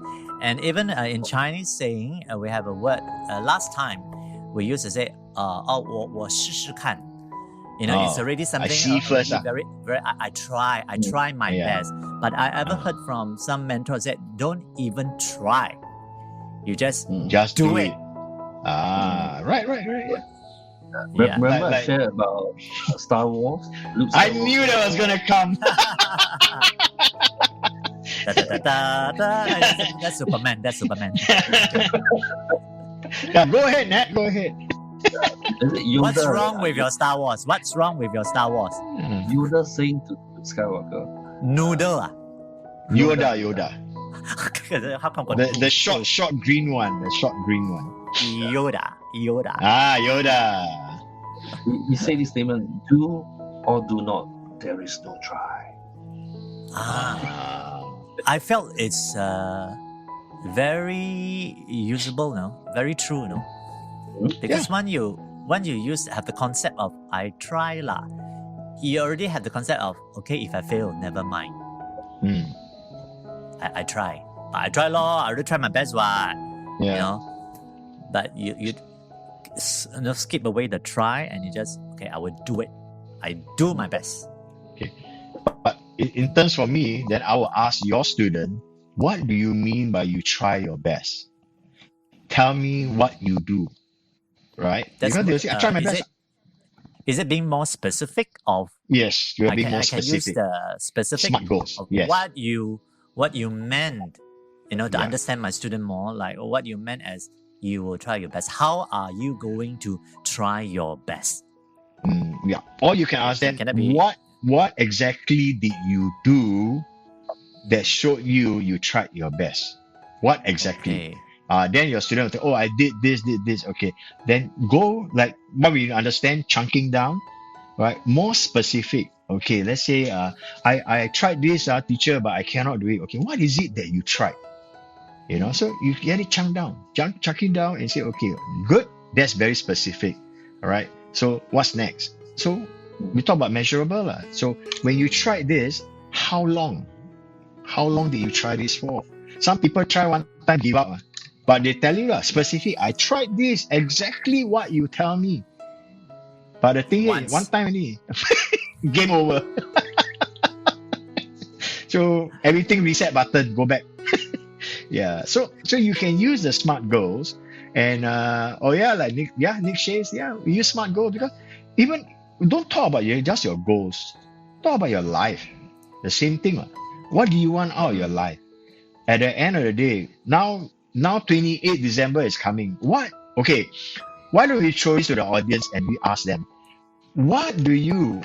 A: And even in Chinese saying, we have a word. Last time we used to say, 我试试看. You know, it's already something.
C: I see first.
A: Very, very. I try my best. But I ever heard from some mentors that don't even try. You just do it.
C: Right. Yeah.
B: Remember I shared about Star Wars?
C: I knew that was gonna come.
A: That's Superman.
C: Yeah, go ahead, Nat. Go ahead.
A: What's wrong with your Star Wars?
B: Yoda saying to Skywalker.
A: Noodle.
C: Yoda.
A: How come?
C: The short green one.
A: Yoda.
C: Yoda.
B: He said this statement: "Do or do not. There is no try."
A: I felt it's very usable, no? Very true, no? Because when you have the concept of I try lah, you already have the concept of okay, if I fail, never mind. I try. I try law. I already try my best one.
C: Yeah.
A: You know, but you skip away the try and you just okay. I will do it. I do my best.
C: Okay, but in terms for me, then I will ask your student, what do you mean by you try your best? Tell me what you do. Right? Because they'll say, I try my best.
A: Is it being more specific of?
C: Yes, you're being more specific.
A: I can use the specific
C: SMART goals.
A: Of
C: yes.
A: What you meant, to understand my student more, like what you meant as you will try your best. How are you going to try your best?
C: Yeah. Or you can ask them, what exactly did you do that showed you tried your best? What exactly? Okay. Then your student will say, I did this. Okay. Then go like what we understand, chunking down, right? More specific. Okay, let's say I tried this, teacher, but I cannot do it. Okay, what is it that you tried? So you get it chunking down and say, okay, good. That's very specific. All right. So what's next? So we talk about measurable. So when you tried this, how long? How long did you try this for? Some people try one time, give up. But they tell you specific, I tried this, exactly what you tell me. But the thing is, one time only, game over. So everything reset button, go back. Yeah. So you can use the SMART goals. And like Nick says, we use SMART goals because even don't talk about just your goals. Talk about your life. The same thing. What do you want out of your life? At the end of the day, now 28 December is coming. What? Okay. Why don't we throw this to the audience and we ask them, what do you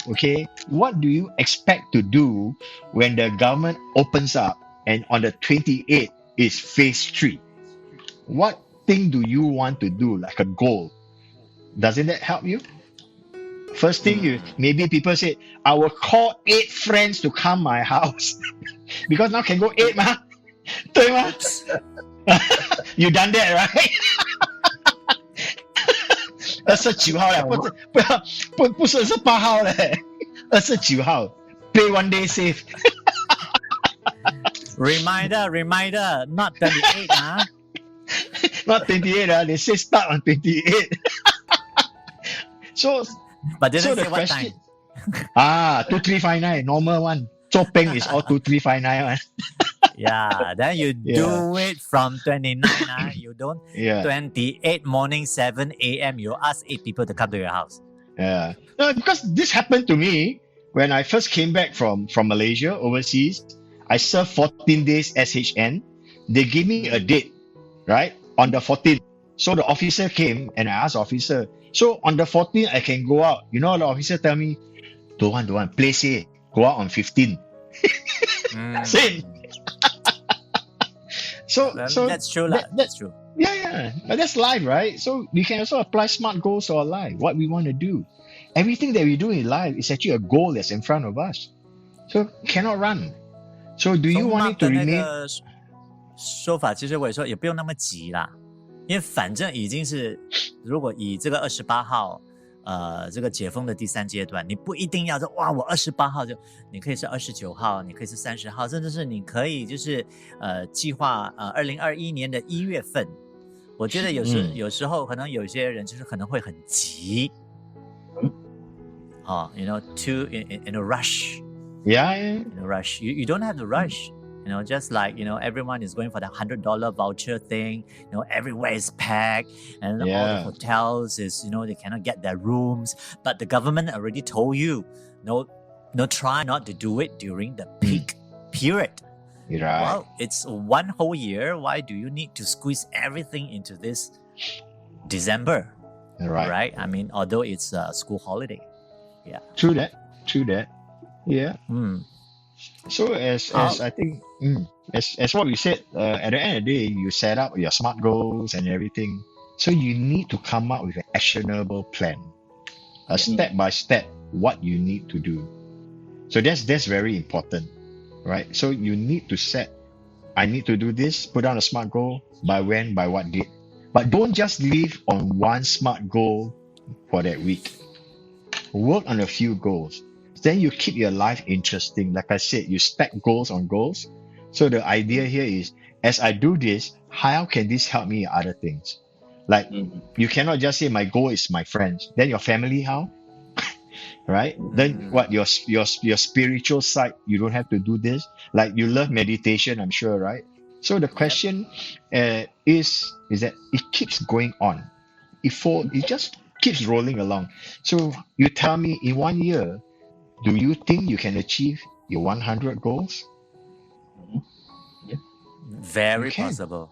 C: expect to do when the government opens up and on the 28th is phase 3? What thing do you want to do, like a goal? Doesn't that help you? First thing, maybe people say, I will call 8 friends to come my house. Because now can go 8 ma. 对吗? You done that, right? 29号了，不是28号嘞，29号 Play one day safe.
A: Reminder, not 28
C: Not 28 they say start on 28.
A: But didn't say what time.
C: 2359 normal one. Chopeng is all 2359 one.
A: Yeah, then you do it from 29. You don't 28 morning 7 a.m. You ask 8 people to come to your house.
C: Yeah. No, because this happened to me when I first came back from Malaysia overseas. I served 14 days SHN. They gave me a date, right? On the 14th. So the officer came and I asked the officer, so on the 14th I can go out. You know, the officer tell me, don't want, play safe. Go out on 15. Same. So
A: that's true. That's true.
C: Yeah. But that's life, right? So we can also apply SMART goals to our life. What we want to do. Everything that we do in life is actually a goal that's in front of us. So cannot run. So do you want it to remain?
A: 说法其实我也说也不用那么急啦，因为反正已经是，如果以这个28号，这个解封的第3阶段，你不一定要说哇，我28号就，你可以是29号，你可以是30号，甚至是你可以就是计划2021年的1月份。我觉得有时候可能有些人就是可能会很急，you know, too in a rush.
C: Yeah.
A: In a rush. You don't have to rush. You know, just like, you know, everyone is going for the $100 voucher thing. You know, everywhere is packed, and all the hotels is, you know, they cannot get their rooms. But the government already told you, no, try not to do it during the peak period.
C: You're right.
A: Well, it's 1 whole year. Why do you need to squeeze everything into this December? Right? I mean, although it's a school holiday. Yeah.
C: True that. Yeah. So as I think, as what we said, at the end of the day, you set up your SMART goals and everything. So you need to come up with an actionable plan, a step by step what you need to do. So that's very important, right? So you need to set, I need to do this, put down a SMART goal, by when, by what date. But don't just live on one SMART goal for that week. Work on a few goals. Then you keep your life interesting. Like I said, you stack goals on goals. So the idea here is, as I do this, how can this help me in other things? Like you cannot just say my goal is my friends. Then your family, how? Right? Then what? Your spiritual side, you don't have to do this. Like you love meditation, I'm sure, right? So the question is that it keeps going on. It just keeps rolling along. So you tell me, in 1 year, do you think you can achieve your 100 goals?
A: Very possible.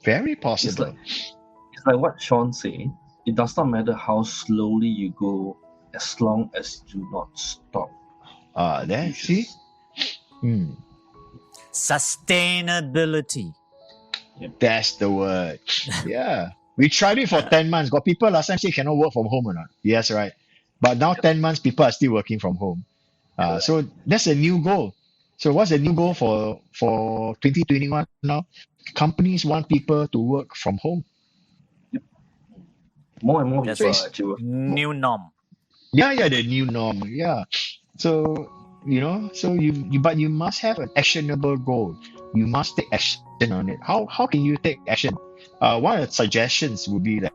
C: Very possible.
B: It's like what Sean said. It does not matter how slowly you go, as long as you do not stop.
C: There, see?
A: Sustainability.
C: That's the word. Yeah. We tried it for 10 months. Got people last time say cannot work from home or not? Yes, right. But now 10 months, people are still working from home. So that's a new goal. So what's the new goal for 2021 now? Companies want people to work from home.
B: More and more
A: That's
B: people
A: right.
B: actually work.
A: New norm.
C: Yeah, the new norm. Yeah. So but you must have an actionable goal. You must take action on it. How can you take action? One of the suggestions would be that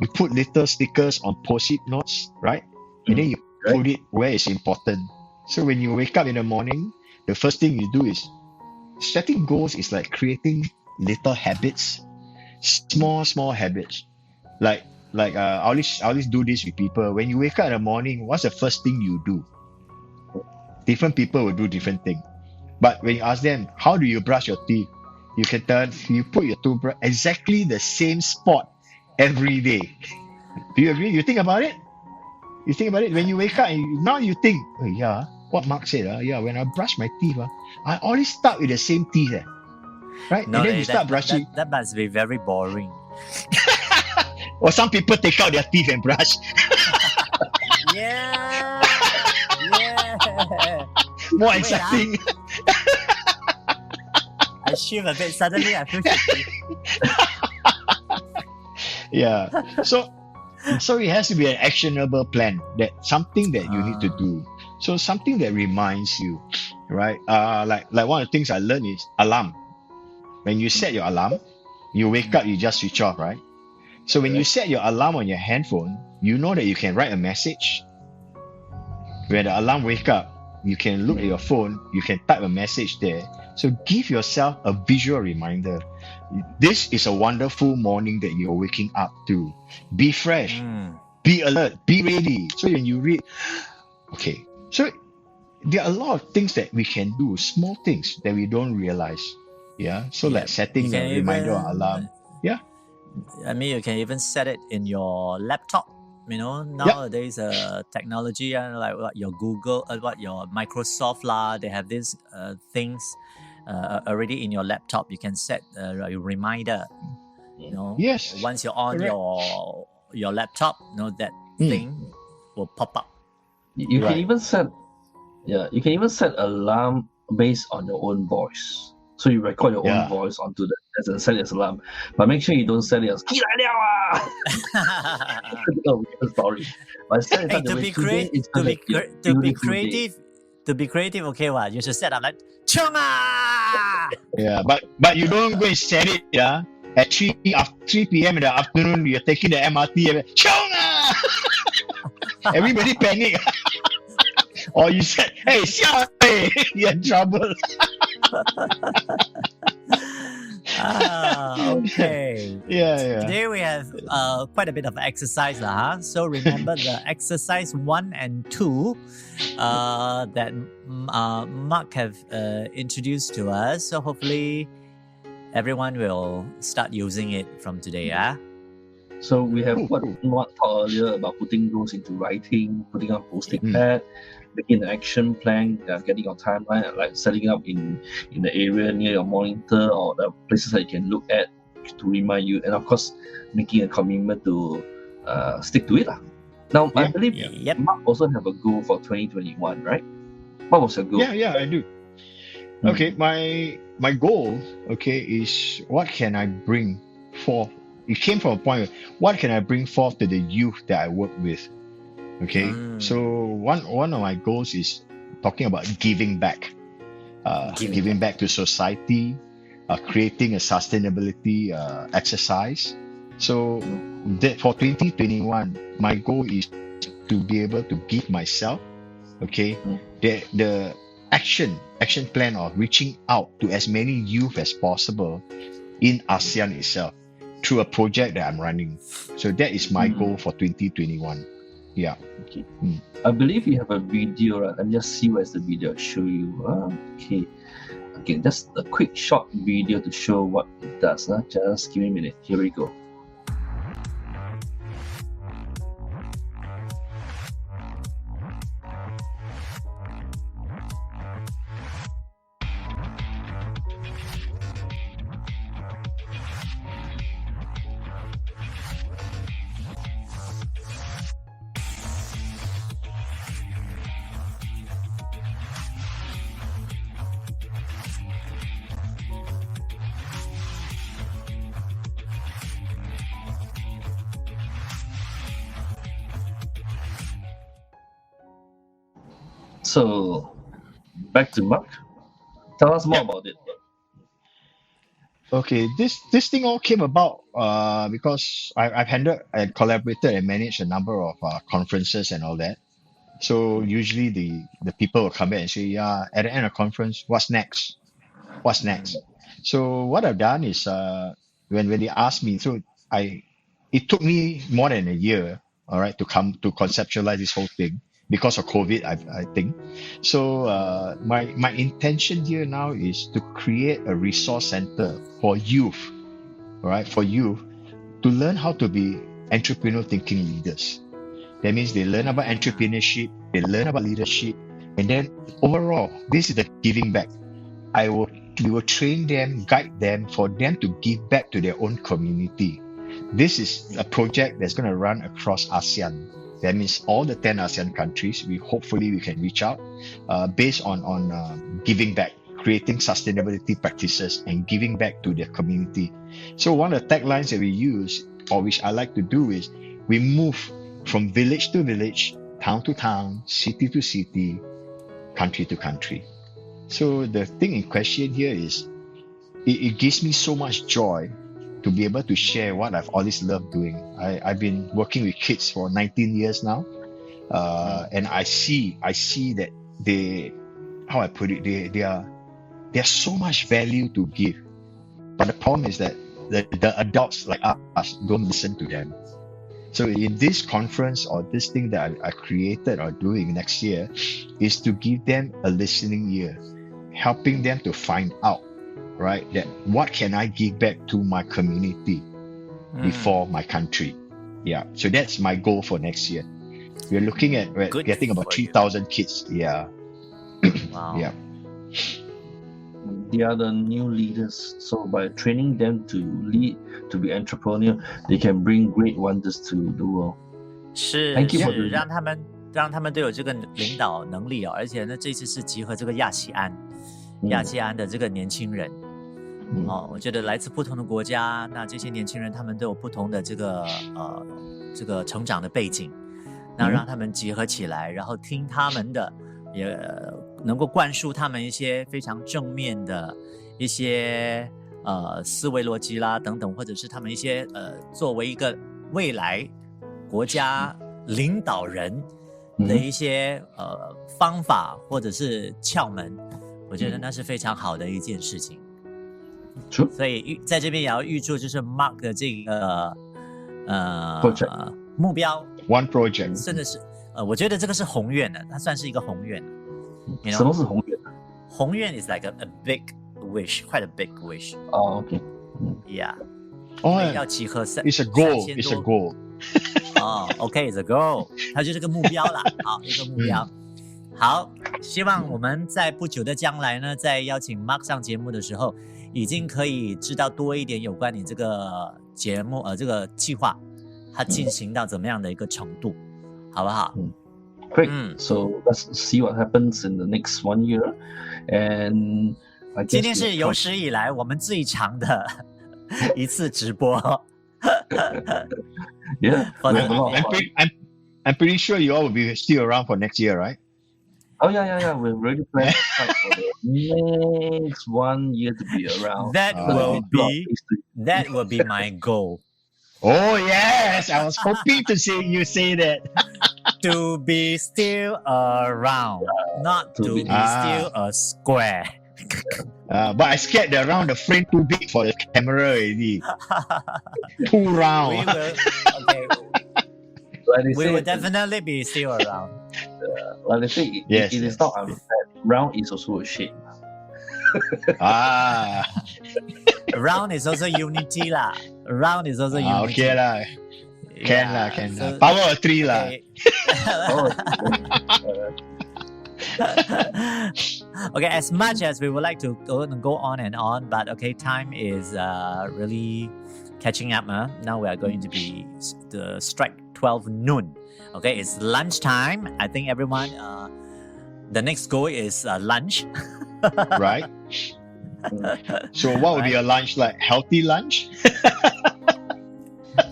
C: you put little stickers on post-it notes, right? And then you put it where it's important. So when you wake up in the morning, the first thing you do is setting goals is like creating little habits, small habits. Like I always do this with people. When you wake up in the morning, what's the first thing you do? Different people will do different things. But when you ask them, how do you brush your teeth? You can tell you put your toothbrush exactly the same spot every day. Do you agree? You think about it? You think about it when you wake up and now you think, oh, yeah, what Mark said, when I brush my teeth, I always start with the same teeth, right?
A: No,
C: and then you start brushing.
A: That must be very boring.
C: Or some people take out their teeth and brush.
A: Yeah.
C: More exciting.
A: I shift a bit. Suddenly, I feel shifty.
C: Yeah. So it has to be an actionable plan. That something that you need to do. So something that reminds you, right? Like one of the things I learned is alarm. When you set your alarm, you wake up, you just switch off, right? So when you set your alarm on your handphone, you know that you can write a message. When the alarm wake up, you can look at your phone, you can type a message there. So give yourself a visual reminder. This is a wonderful morning that you're waking up to. Be fresh, be alert, be ready. So when you read, okay. So there are a lot of things that we can do, small things that we don't realize. Yeah. So like setting a reminder or alarm. Yeah.
A: I mean, you can even set it in your laptop. You know, nowadays technology and like what your Google, what your Microsoft they have these things already in your laptop. You can set a reminder. You know, once you're on your laptop, that thing will pop up.
B: You can even set alarm based on your own voice. So you record your
C: Yeah.
B: own voice onto that and set it as alarm. But make sure you don't set it as 起来了啊 No, weird story. But set it
A: Hey,
B: up
A: to
B: the way
A: be
B: today
A: creative,
B: is gonna be a beautiful day.
A: to be creative, okay, what? You should set up like 冲啊
C: Yeah, but you don't go and set it, yeah. At 3 p.m. in the afternoon, you're taking the MRT. Chonga! Everybody panic. Or you said, hey, xiao, hey, you're in trouble.
A: Okay.
C: Yeah.
A: Today we have quite a bit of exercise, huh? So remember the exercise 1 and 2 that Mark have introduced to us. So hopefully everyone will start using it from today, huh?
B: So we have what Mark talked earlier about putting those into writing, putting on post-it pad, making an action plan, getting your timeline, like setting up in the area near your monitor or the places that you can look at to remind you, and of course making a commitment to stick to it. Now, I believe Mark also have a goal for 2021, right? What was your goal?
C: Yeah, I do. Okay, my goal, okay, is what can I bring forth? It came from a point of what can I bring forth to the youth that I work with? Okay, so one of my goals is talking about giving back, giving back to society, creating a sustainability exercise. So that for 2021, my goal is to be able to give myself, okay, the action plan of reaching out to as many youth as possible in ASEAN itself through a project that I'm running. So that is my goal for 2021. Yeah.
B: Okay. I believe you have a video, right? Let me just see where's the video. I'll show you. Okay, just a quick short video to show what it does. Just give me a minute. Here we go. So, back to Mark. Tell us more about it.
C: Okay, this thing all came about because I've handled and collaborated and managed a number of conferences and all that. So usually the people will come back and say, yeah, at the end of conference, what's next? What's next? So what I've done is when they asked me, it took me more than a year, all right, to come to conceptualize this whole thing because of COVID, I think. So my intention here now is to create a resource center for youth, all right, for youth to learn how to be entrepreneurial thinking leaders. That means they learn about entrepreneurship, they learn about leadership, and then overall, this is the giving back. We will train them, guide them for them to give back to their own community. This is a project that's going to run across ASEAN. That means all the 10 ASEAN countries. Hopefully we can reach out based on giving back, creating sustainability practices and giving back to their community. So one of the taglines that we use, or which I like to do, is we move from village to village, town to town, city to city, country to country. So the thing in question here is, it gives me so much joy to be able to share what I've always loved doing. I've been working with kids for 19 years now, and I see that they are so much value to give, but the problem is that the adults like us don't listen to them. So in this conference or this thing that I created or doing next year is to give them a listening ear, helping them to find out, right, that what can I give back to my community before my country. Yeah, so that's my goal for next year. We're looking at getting about 3,000 kids. Yeah.
A: Wow.
C: Yeah.
B: They are the new leaders. So by training them to lead, to be entrepreneur, they can bring great wonders to the world.
A: 是
B: Thank you for
A: 是
B: doing
A: 让他们都有这个领导能力哦，而且呢，这次是集合这个亚细安的这个年轻人我觉得来自不同的国家，那这些年轻人他们都有不同的这个成长的背景，那让他们结合起来，然后听他们的，也能够灌输他们一些非常正面的一些思维逻辑啦等等，或者是他们一些作为一个未来国家领导人的一些方法或者是窍门，我觉得那是非常好的一件事情。所以在这边也要预祝就是 Mark 的这个目标
C: One project
A: 真的是我觉得这个是宏愿的，它算是一个宏愿。
B: 什么是宏愿？
A: 宏愿 is like a big wish, quite a big wish.
B: OK.
A: Yeah. 要集合
C: It's a goal. It's a goal.
A: OK, it's a goal. 它就是个目标啦。好，一个目标。好，希望我们在不久的将来呢，在邀请 Mark 上节目的时候，已经可以知道多一点有关你这个节目这个计划，它进行到怎么样的一个程度，好不好
B: ？Great. So let's see what happens in the next 1 year. And I guess
A: 今天是有史以来我们最长的一次直播。
B: Yeah.
C: I'm pretty sure you all will be still around for next year, right?
B: Oh yeah. We're ready planning for the next 1 year to be around.
A: That will be my goal.
C: Oh yes, I was hoping to see you say that.
A: To be still around, not to be still a square.
C: But I scared the round the frame too big for the camera already. Too round.
A: We will definitely be still around.
B: Like they say, it is not unfair. Round is also a shape.
A: Round is also unity lah. Round is also unity.
C: Okay lah. Can lah. So, power of 3 lah.
A: Okay, as much as we would like to go on and on, but okay, time is really catching up. Now we are going to be strike 12 noon. Okay, it's lunchtime. I think everyone, the next goal is lunch.
C: Right. So what would be a lunch like? Healthy lunch?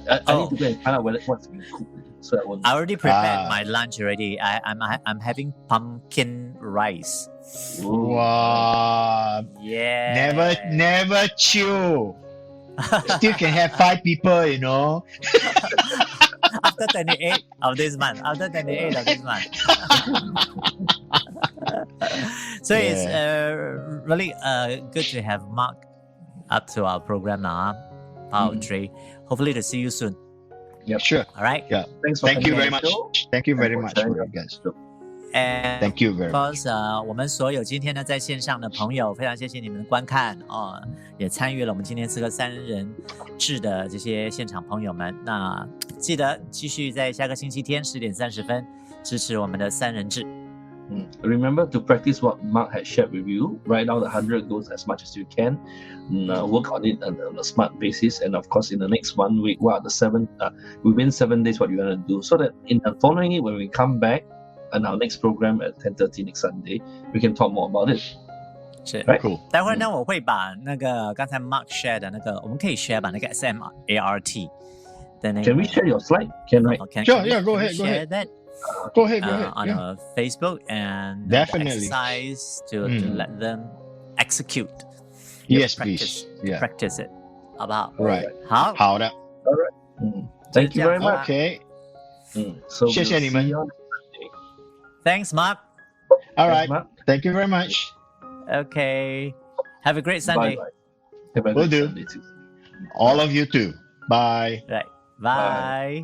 B: I need to go and find out what's being cooked. So
A: I already prepared my lunch already. I'm having pumpkin rice.
C: Wow.
A: Yeah.
C: Never chill. Still can have 5 people, you know.
A: After 28 of this month. So it's really good to have Mark up to our program now. Trey. Hopefully to see you soon.
B: Yep.
C: Sure.
A: All right.
C: Yeah. Thank you very much. Thank you very much for you guys.
A: And
C: Thank you very much.
A: Because 我们所有今天呢在线上的朋友，非常谢谢你们的观看也参与了我们今天这个3人制的这些现场朋友们。那记得继续在下个星期天10点30分支持我们的3人制。
B: Remember to practice what Mark has shared with you. Write down the 100 goals as much as you can. Work on it on a smart basis. And of course, in the next 1 week, what are the within 7 days, what you want to do, so that in the following week, when we come back on our next program at 10:30 next Sunday, we can talk more about it.
A: 是
B: Right?
C: Cool.
A: 待会儿呢，我会把那个刚才 Mark share 的那个，我们可以 share 把那个 SMART 的那个。
B: Can we share your slide? Can I?
C: Sure. Yeah. Go ahead.
A: Share that.
C: Go ahead.
A: On Facebook and
C: definitely
A: exercise to let them execute.
C: Yes,
A: practice,
C: please. Yeah.
A: Practice it. 好不好？
C: Right.
A: 好。
C: 好的。
B: All right. Thank you very much.
C: Okay.
B: So
C: 谢谢你们。
A: Thanks, Mark.
C: All right.
B: Thanks, Mark.
C: Thank you very much.
A: Okay. Have a great Sunday.
B: Bye-bye. Have a
C: Will
B: good
C: do.
B: Sunday too.
C: All of you too. Bye.
A: Right. Bye.